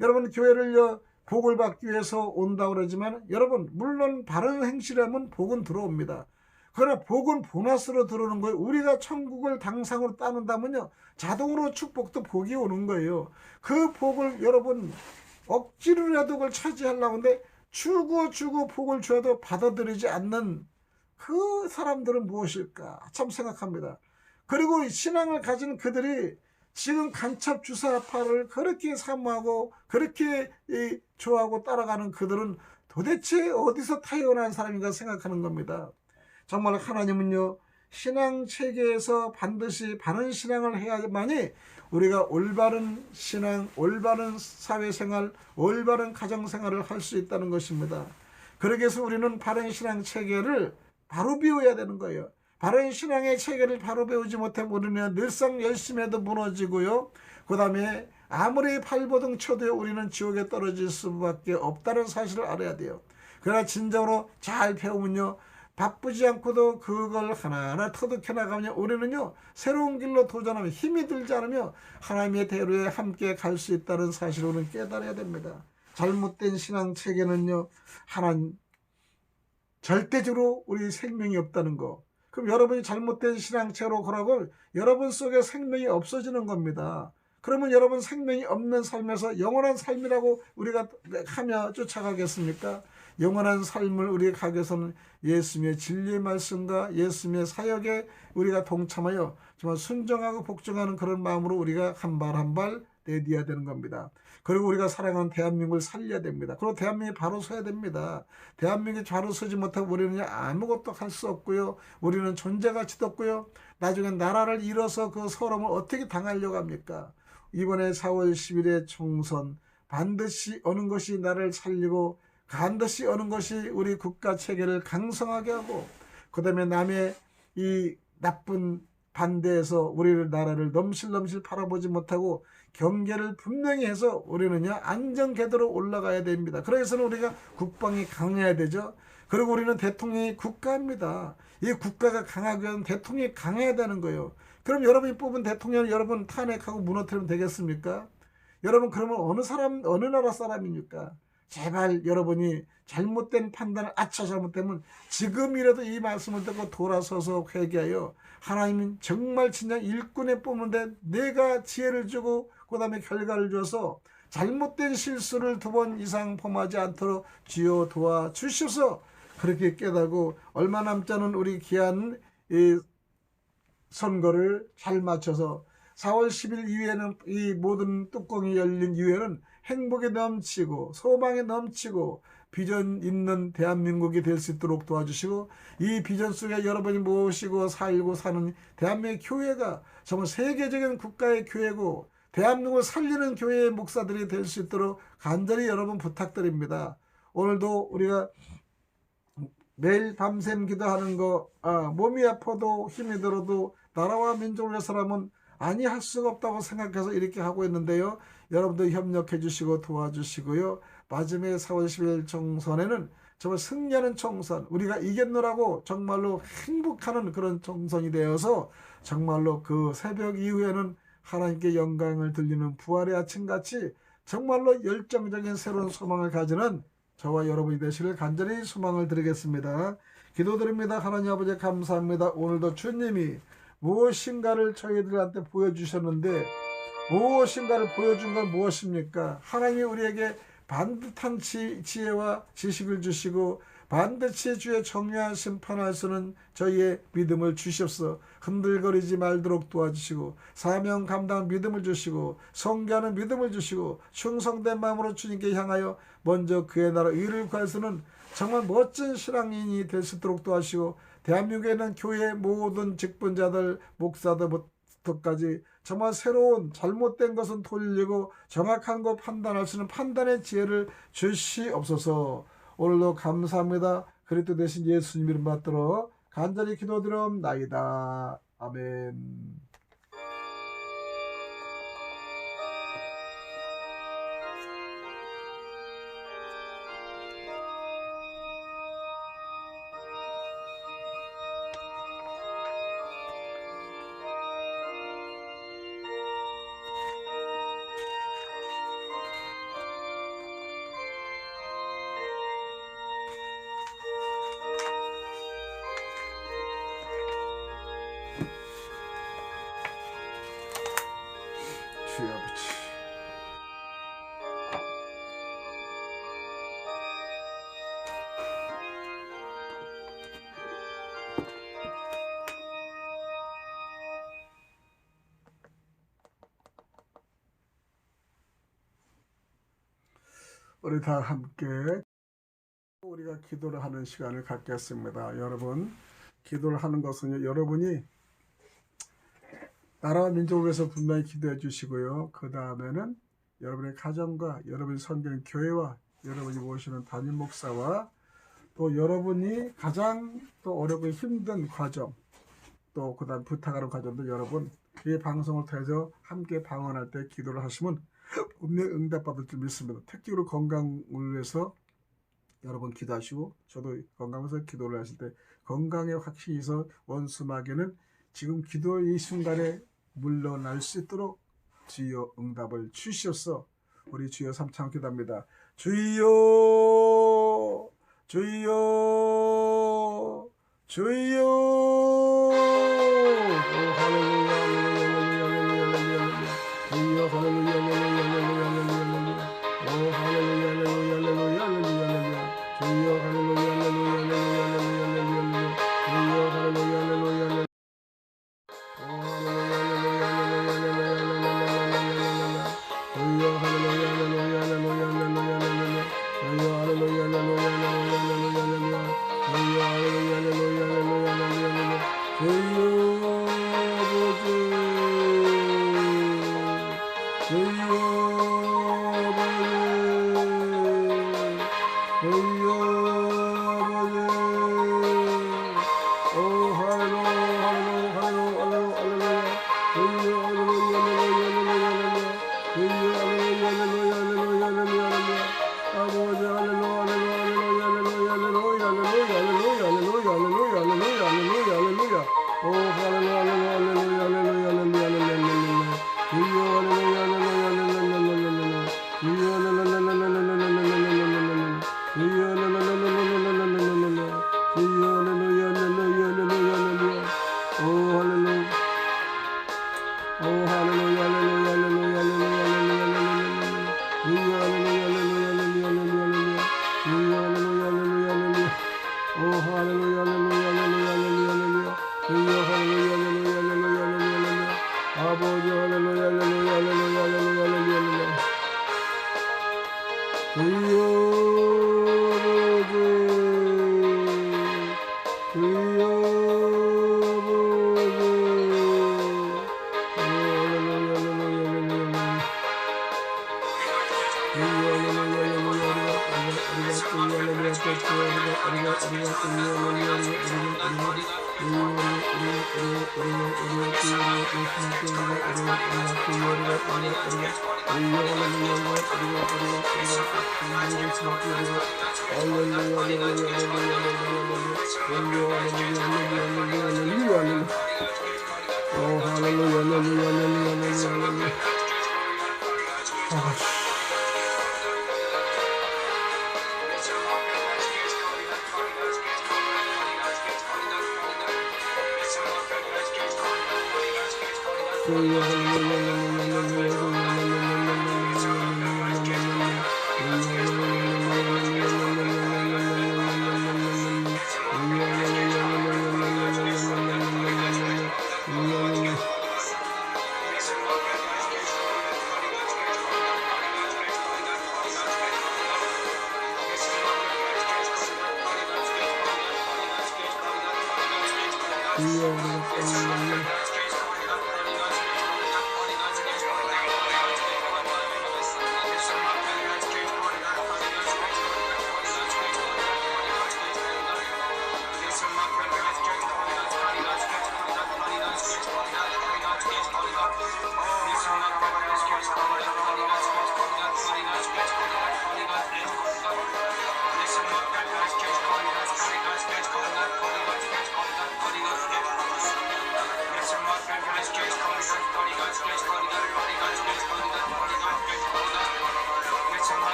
여러분 교회를요 복을 받기 위해서 온다고 그러지만 여러분 물론 바른 행실하면 복은 들어옵니다. 그러나 복은 보너스로 들어오는 거예요. 우리가 천국을 당상으로 따는다면요, 자동으로 축복도 복이 오는 거예요. 그 복을 여러분 억지로라도 그걸 차지하려고 하는데 주고 복을 줘도 받아들이지 않는 그 사람들은 무엇일까 참 생각합니다. 그리고 신앙을 가진 그들이 지금 간첩 주사파를 그렇게 사모하고 그렇게 좋아하고 따라가는 그들은 도대체 어디서 타고난 사람인가 생각하는 겁니다. 정말 하나님은요, 신앙 체계에서 반드시 바른 신앙을 해야만이 우리가 올바른 신앙, 올바른 사회생활, 올바른 가정생활을 할 수 있다는 것입니다. 그러기 위해서 우리는 바른 신앙 체계를 바로 배워야 되는 거예요. 바른 신앙의 체계를 바로 배우지 못하면 우리는 늘상 열심히 해도 무너지고요. 그 다음에 아무리 발버둥 쳐도 우리는 지옥에 떨어질 수밖에 없다는 사실을 알아야 돼요. 그러나 진정으로 잘 배우면요, 바쁘지 않고도 그걸 하나하나 터득해 나가면 우리는요, 새로운 길로 도전하며 힘이 들지 않으며 하나님의 대로에 함께 갈 수 있다는 사실을 우리는 깨달아야 됩니다. 잘못된 신앙 체계는요, 하나님 절대적으로 우리 생명이 없다는 거. 그럼 여러분이 잘못된 신앙체로 걸어가면 여러분 속에 생명이 없어지는 겁니다. 그러면 여러분 생명이 없는 삶에서 영원한 삶이라고 우리가 하며 쫓아가겠습니까? 영원한 삶을 우리가 가기 위해서는 예수님의 진리의 말씀과 예수님의 사역에 우리가 동참하여 정말 순종하고 복종하는 그런 마음으로 우리가 한 발 한 발 내디뎌야 되는 겁니다. 그리고 우리가 사랑하는 대한민국을 살려야 됩니다. 그리고 대한민국이 바로 서야 됩니다. 대한민국이 바로 서지 못하면 우리는 아무것도 할 수 없고요. 우리는 존재가치도 없고요. 나중에 나라를 잃어서 그 서러움을 어떻게 당하려고 합니까? 이번에 4월 10일에 총선, 반드시 어느 것이 나를 살리고 반드시 어느 것이 우리 국가 체계를 강성하게 하고 그 다음에 남의 이 나쁜 반대에서 우리를 나라를 넘실넘실 바라보지 못하고 경계를 분명히 해서 우리는요, 안전궤도로 올라가야 됩니다. 그래서는 우리가 국방이 강해야 되죠. 그리고 우리는 대통령이 국가입니다. 이 국가가 강하기 위한 대통령이 강해야 되는 거예요. 그럼 여러분이 뽑은 대통령을 여러분 탄핵하고 무너뜨리면 되겠습니까? 여러분 그러면 어느 나라 사람입니까? 제발 여러분이 잘못된 판단을 잘못되면 지금이라도 이 말씀을 듣고 돌아서서 회개하여 하나님은 정말 진짜 일꾼에 뽑는데 내가 지혜를 주고 그 다음에 결과를 줘서 잘못된 실수를 2번 이상 범하지 않도록 주여 도와주셔서 그렇게 깨닫고 얼마 남지 않은 우리 귀한 이 선거를 잘 맞춰서 4월 10일 이후에는 이 모든 뚜껑이 열린 이후에는 행복에 넘치고 소망에 넘치고 비전 있는 대한민국이 될 수 있도록 도와주시고 이 비전 속에 여러분이 모시고 살고 사는 대한민국 교회가 정말 세계적인 국가의 교회고 대한민국을 살리는 교회의 목사들이 될 수 있도록 간절히 여러분 부탁드립니다. 오늘도 우리가 매일 밤샘 기도하는 거 몸이 아파도 힘이 들어도 나라와 민족을 위해서라면 할 수가 없다고 생각해서 이렇게 하고 있는데요. 여러분들 협력해 주시고 도와주시고요. 마지막에 4월 10일 총선에는 정말 승리하는 총선, 우리가 이겼노라고 정말로 행복하는 그런 총선이 되어서 정말로 그 새벽 이후에는 하나님께 영광을 들리는 부활의 아침같이 정말로 열정적인 새로운 소망을 가지는 저와 여러분이 되시길 간절히 소망을 드리겠습니다. 기도드립니다. 하나님 아버지 감사합니다. 오늘도 주님이 무엇인가를 저희들한테 보여주셨는데 무엇인가를 보여준 건 무엇입니까? 하나님이 우리에게 반듯한 지혜와 지식을 주시고 반드시 주의 정의한 심판할 수는 저희의 믿음을 주시옵소서. 흔들거리지 말도록 도와주시고 사명 감당 믿음을 주시고 성교하는 믿음을 주시고 충성된 마음으로 주님께 향하여 먼저 그의 나라 의를 구할 수는 정말 멋진 신앙인이 될 수 있도록 도와주시고 대한민국에 있는 교회 모든 직분자들 목사들부터까지 정말 새로운 잘못된 것은 돌리고 정확한 것 판단할 수 있는 판단의 지혜를 주시옵소서. 오늘도 감사합니다. 그리스도 대신 예수님 이름 받들어 간절히 기도드리옵나이다. 아멘. 우리 다 함께 우리가 기도를 하는 시간을 갖겠습니다. 여러분, 기도를 하는 것은 여러분이 나라와 민족을 위해서 분명히 기도해 주시고요. 그 다음에는 여러분의 가정과 여러분이 섬기는 교회와 여러분이 모시는 담임 목사와 또 여러분이 가장 또 어렵고 힘든 과정, 또 그 다음 부탁하는 과정도 여러분 이 방송을 통해서 함께 방언할 때 기도를 하시면 분명히 응답받을 줄 믿습니다. 특히로 건강을 위해서 여러분 기도하시고 저도 건강해서 기도를 하실 때 건강에 확신이 있어 원수 마귀는 지금 기도 이 순간에 물러날 수 있도록 주여 응답을 주시옵소서. 우리 주여 삼창 기도합니다. 주여 주여 주여. 오 할렐루야 할렐루야 할렐루야 주여 할렐루야 할렐루야 할렐루야 오 할렐루야 할렐루야 할렐루야 할렐루야 주여 할렐루야 할렐루야 할렐루야 할렐루야 주여 할렐루야 할렐루야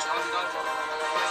Let's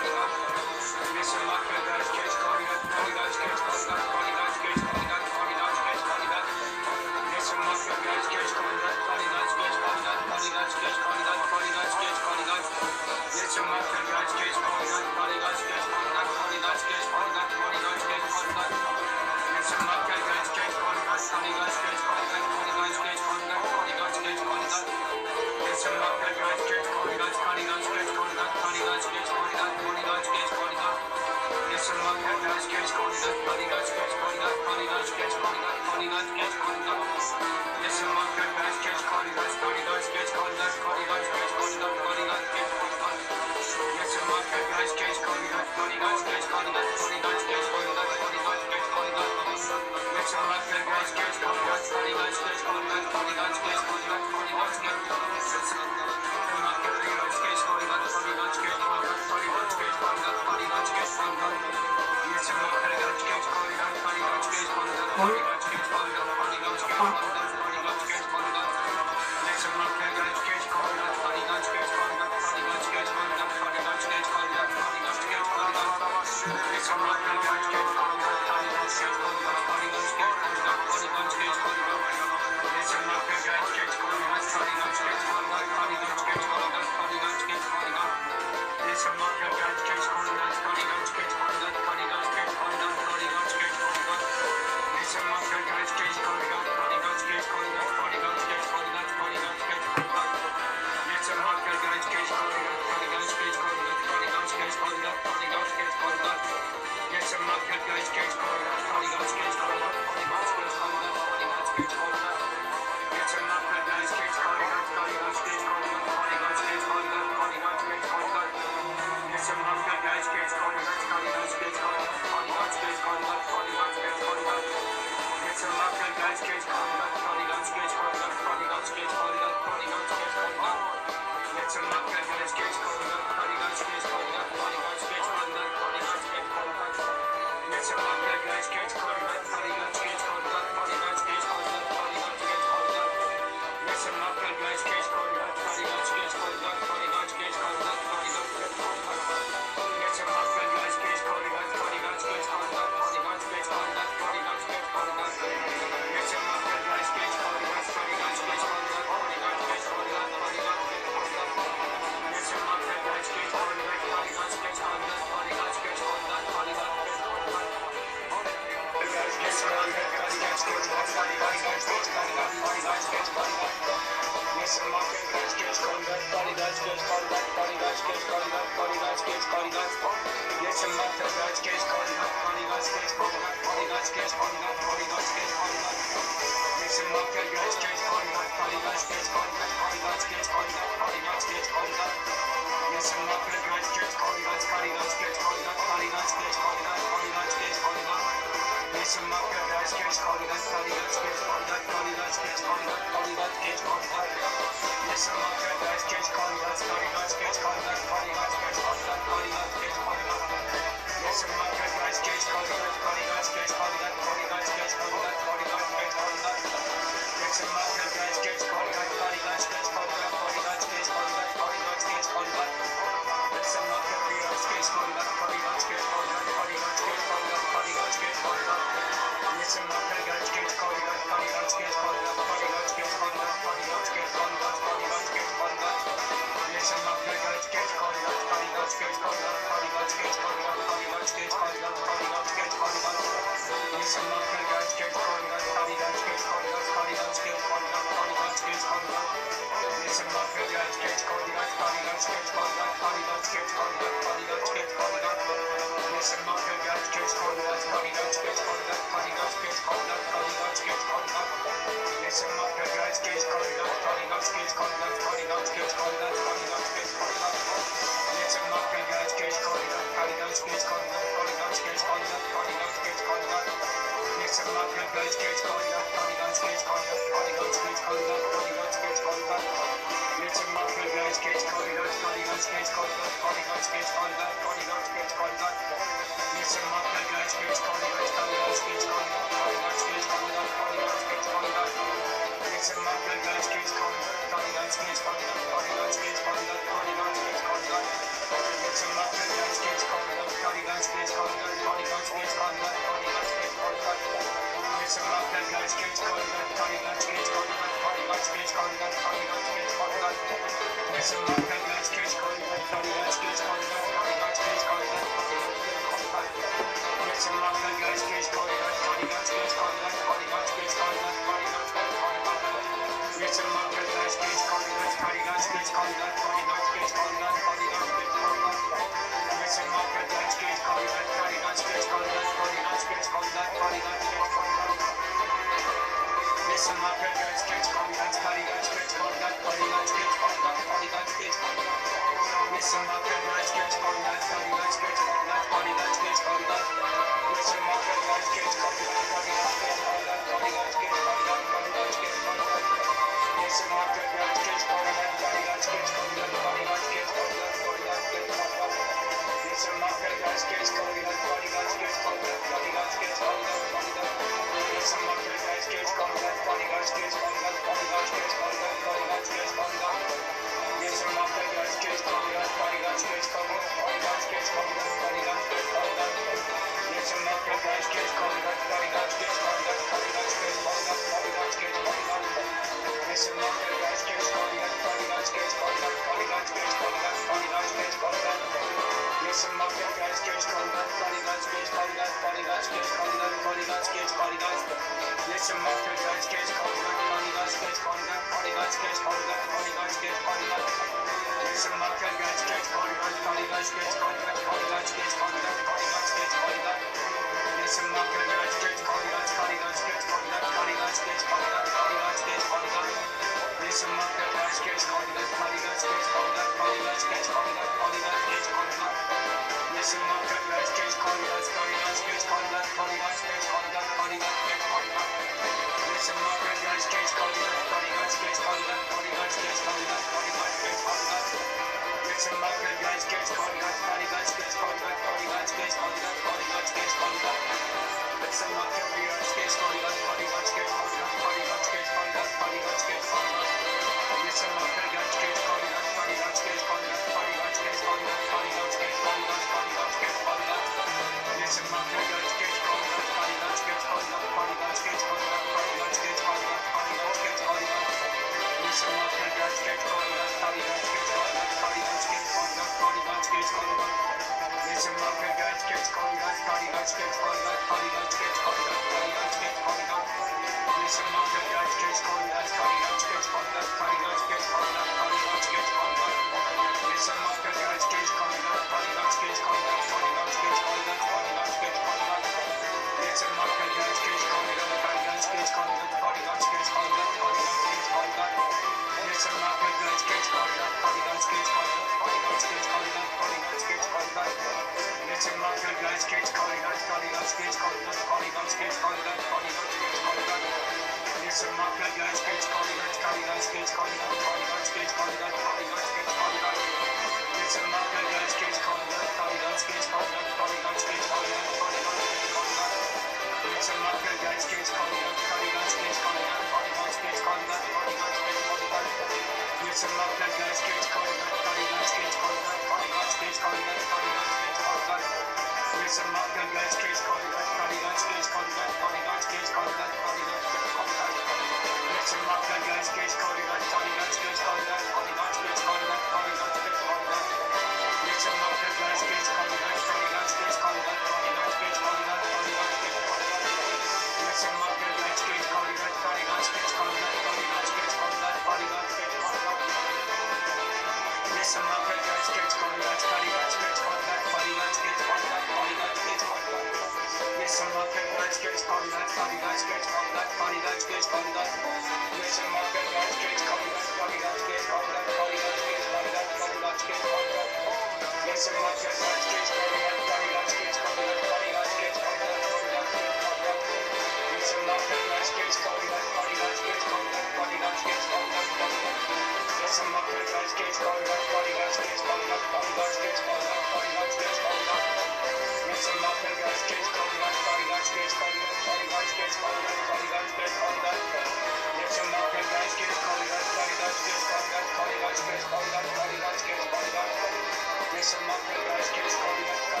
Listen, my guys, kids,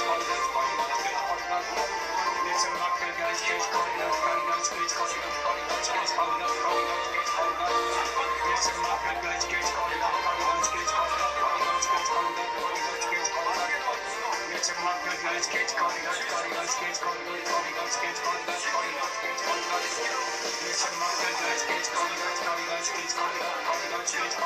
Let's Let's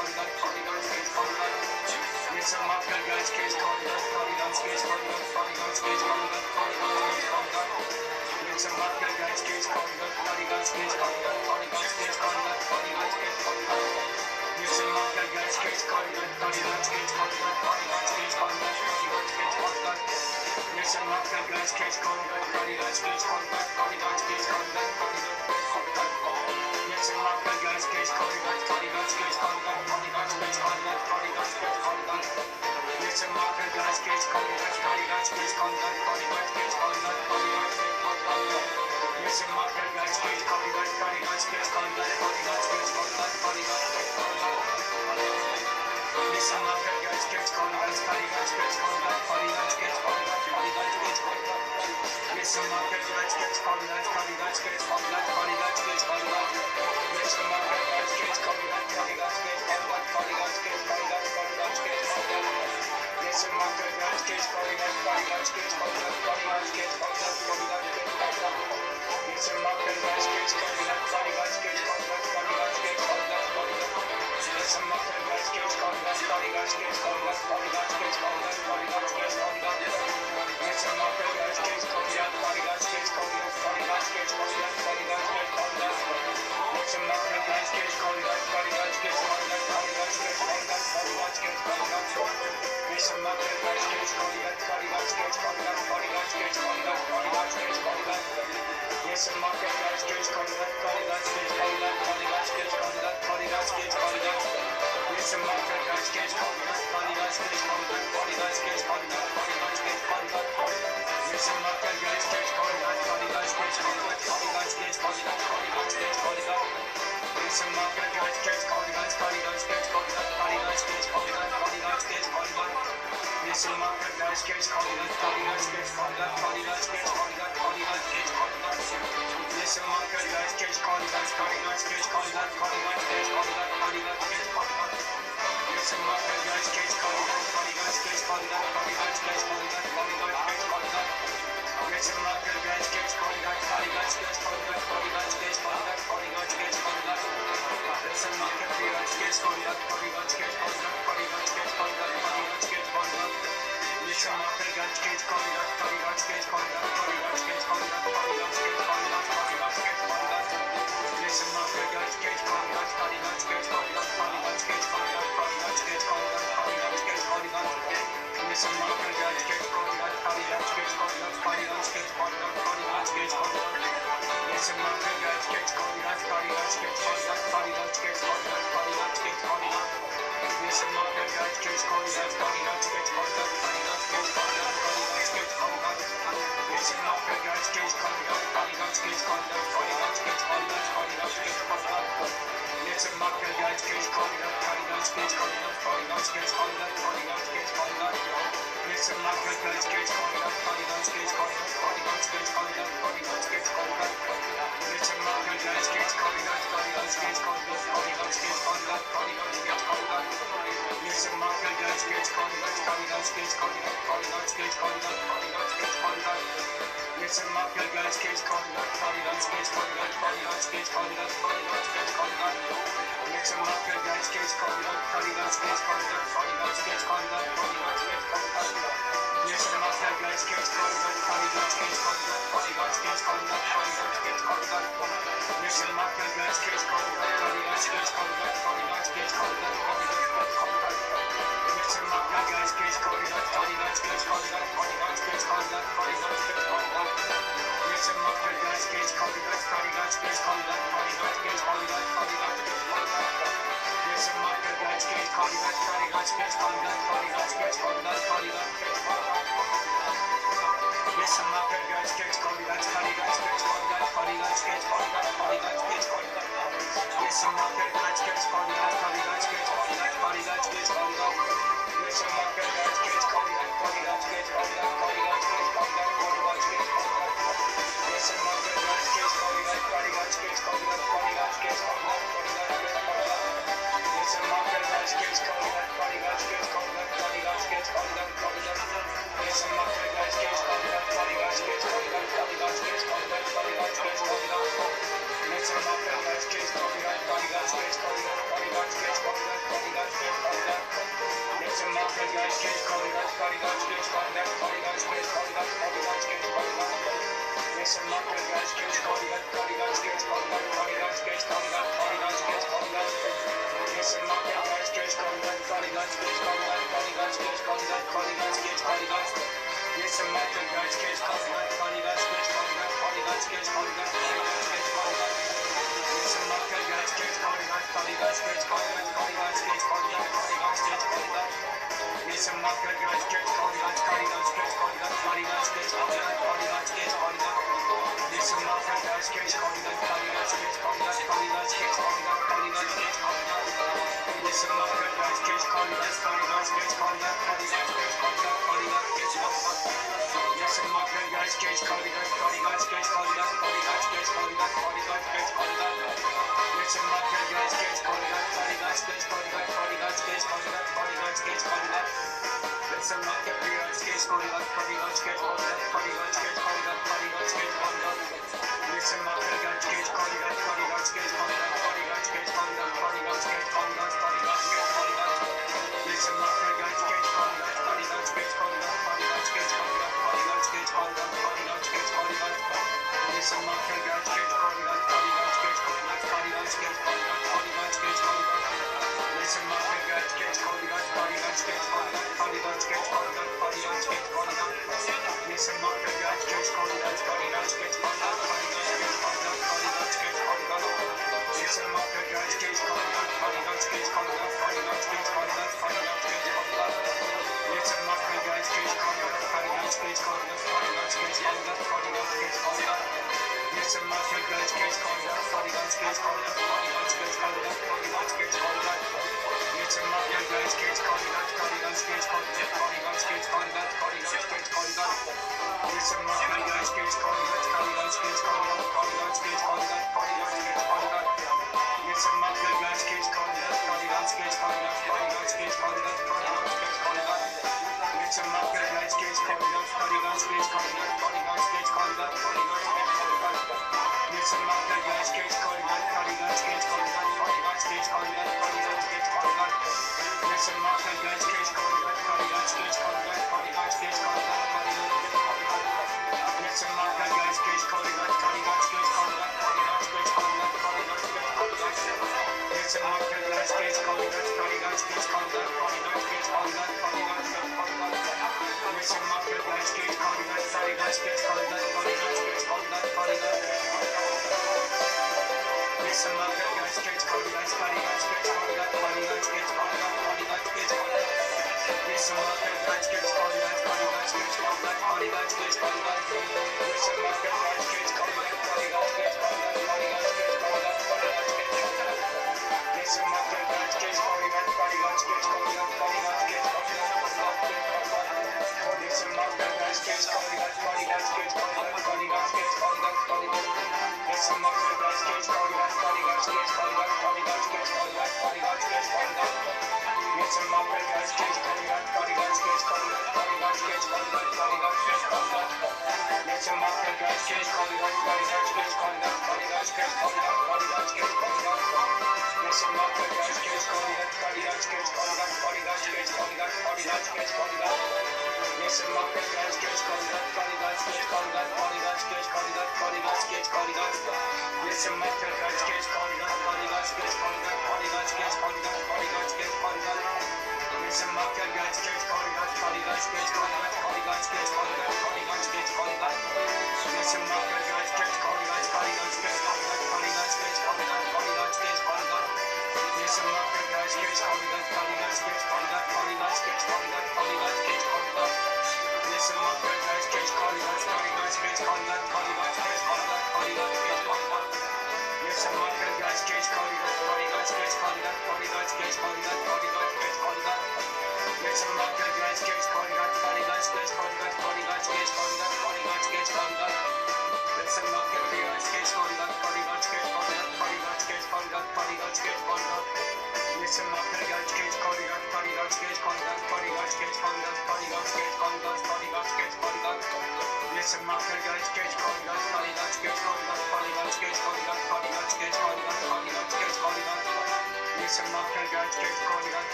Listen,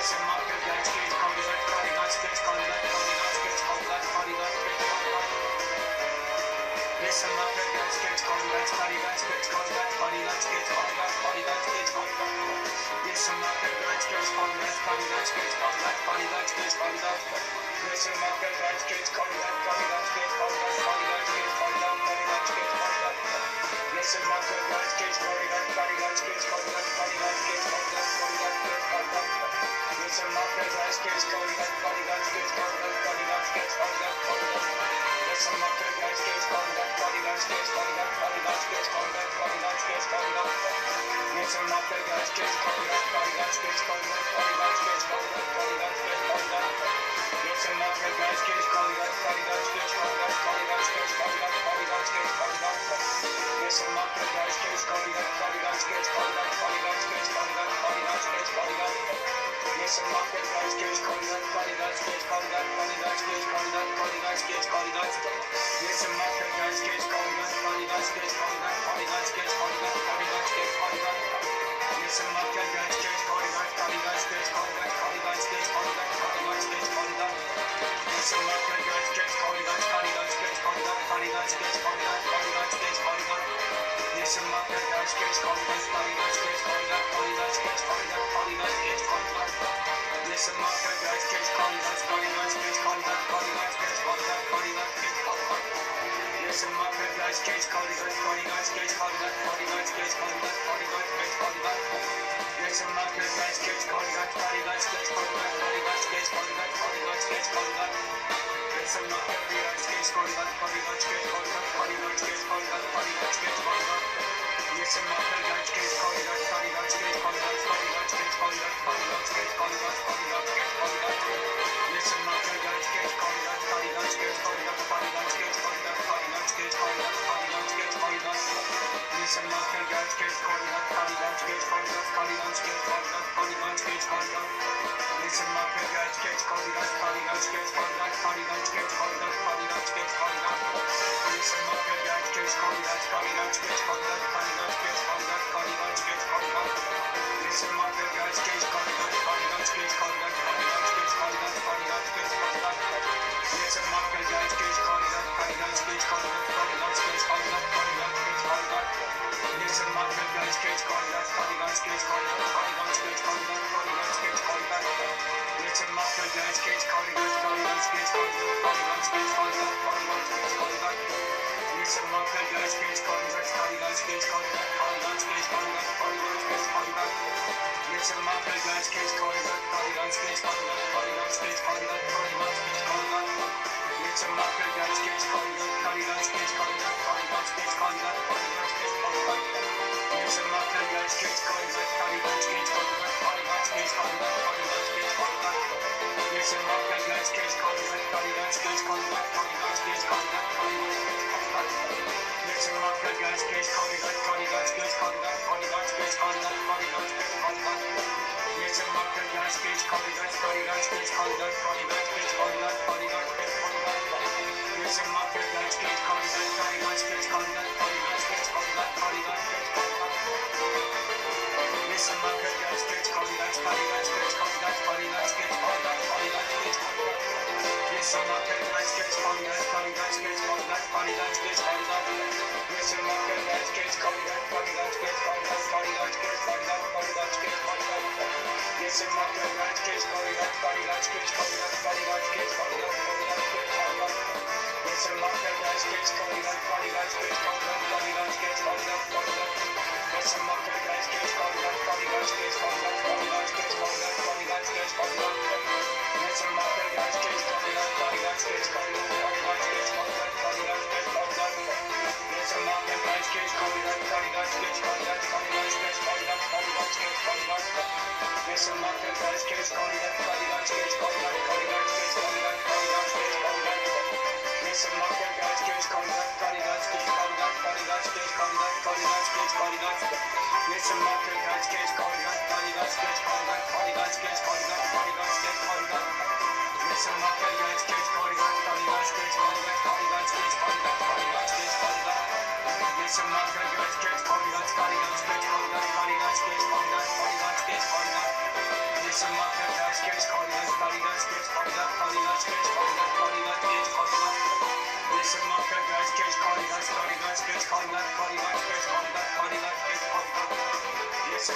Listen, Listen,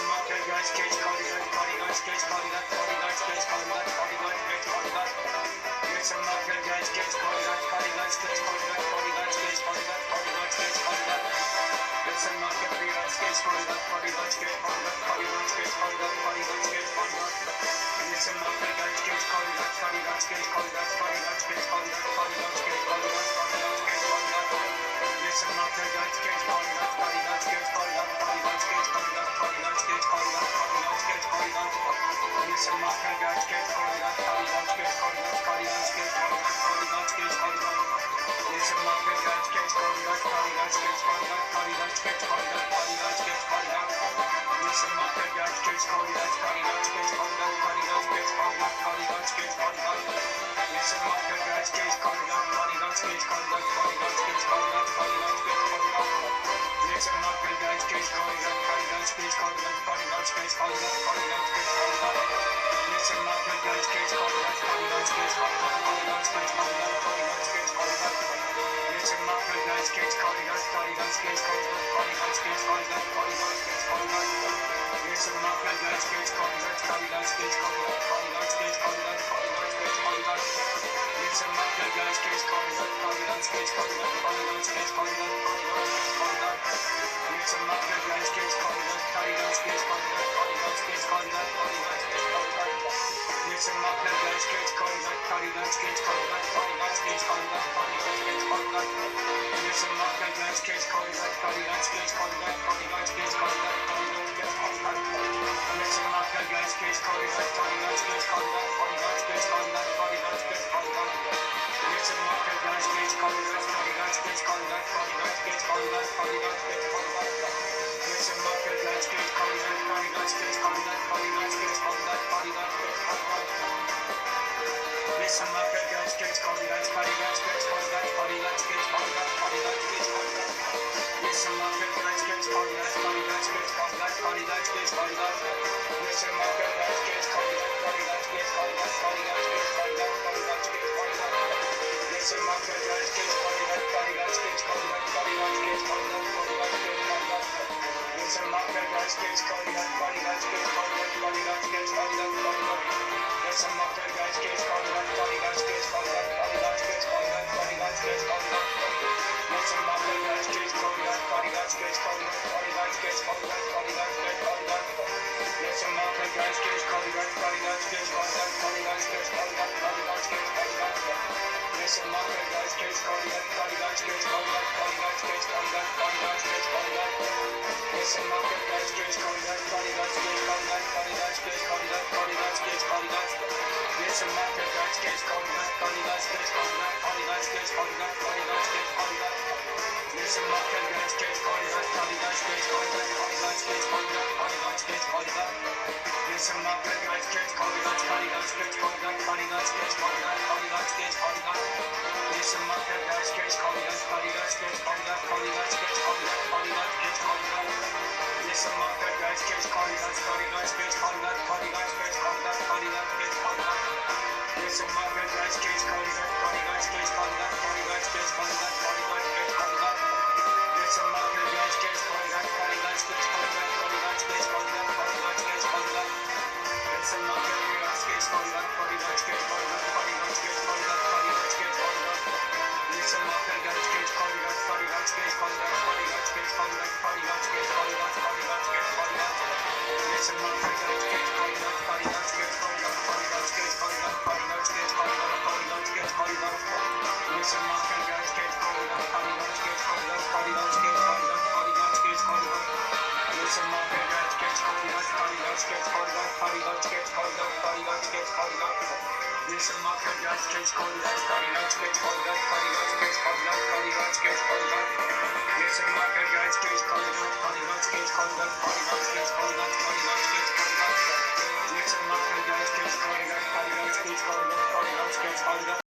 my guys, cage,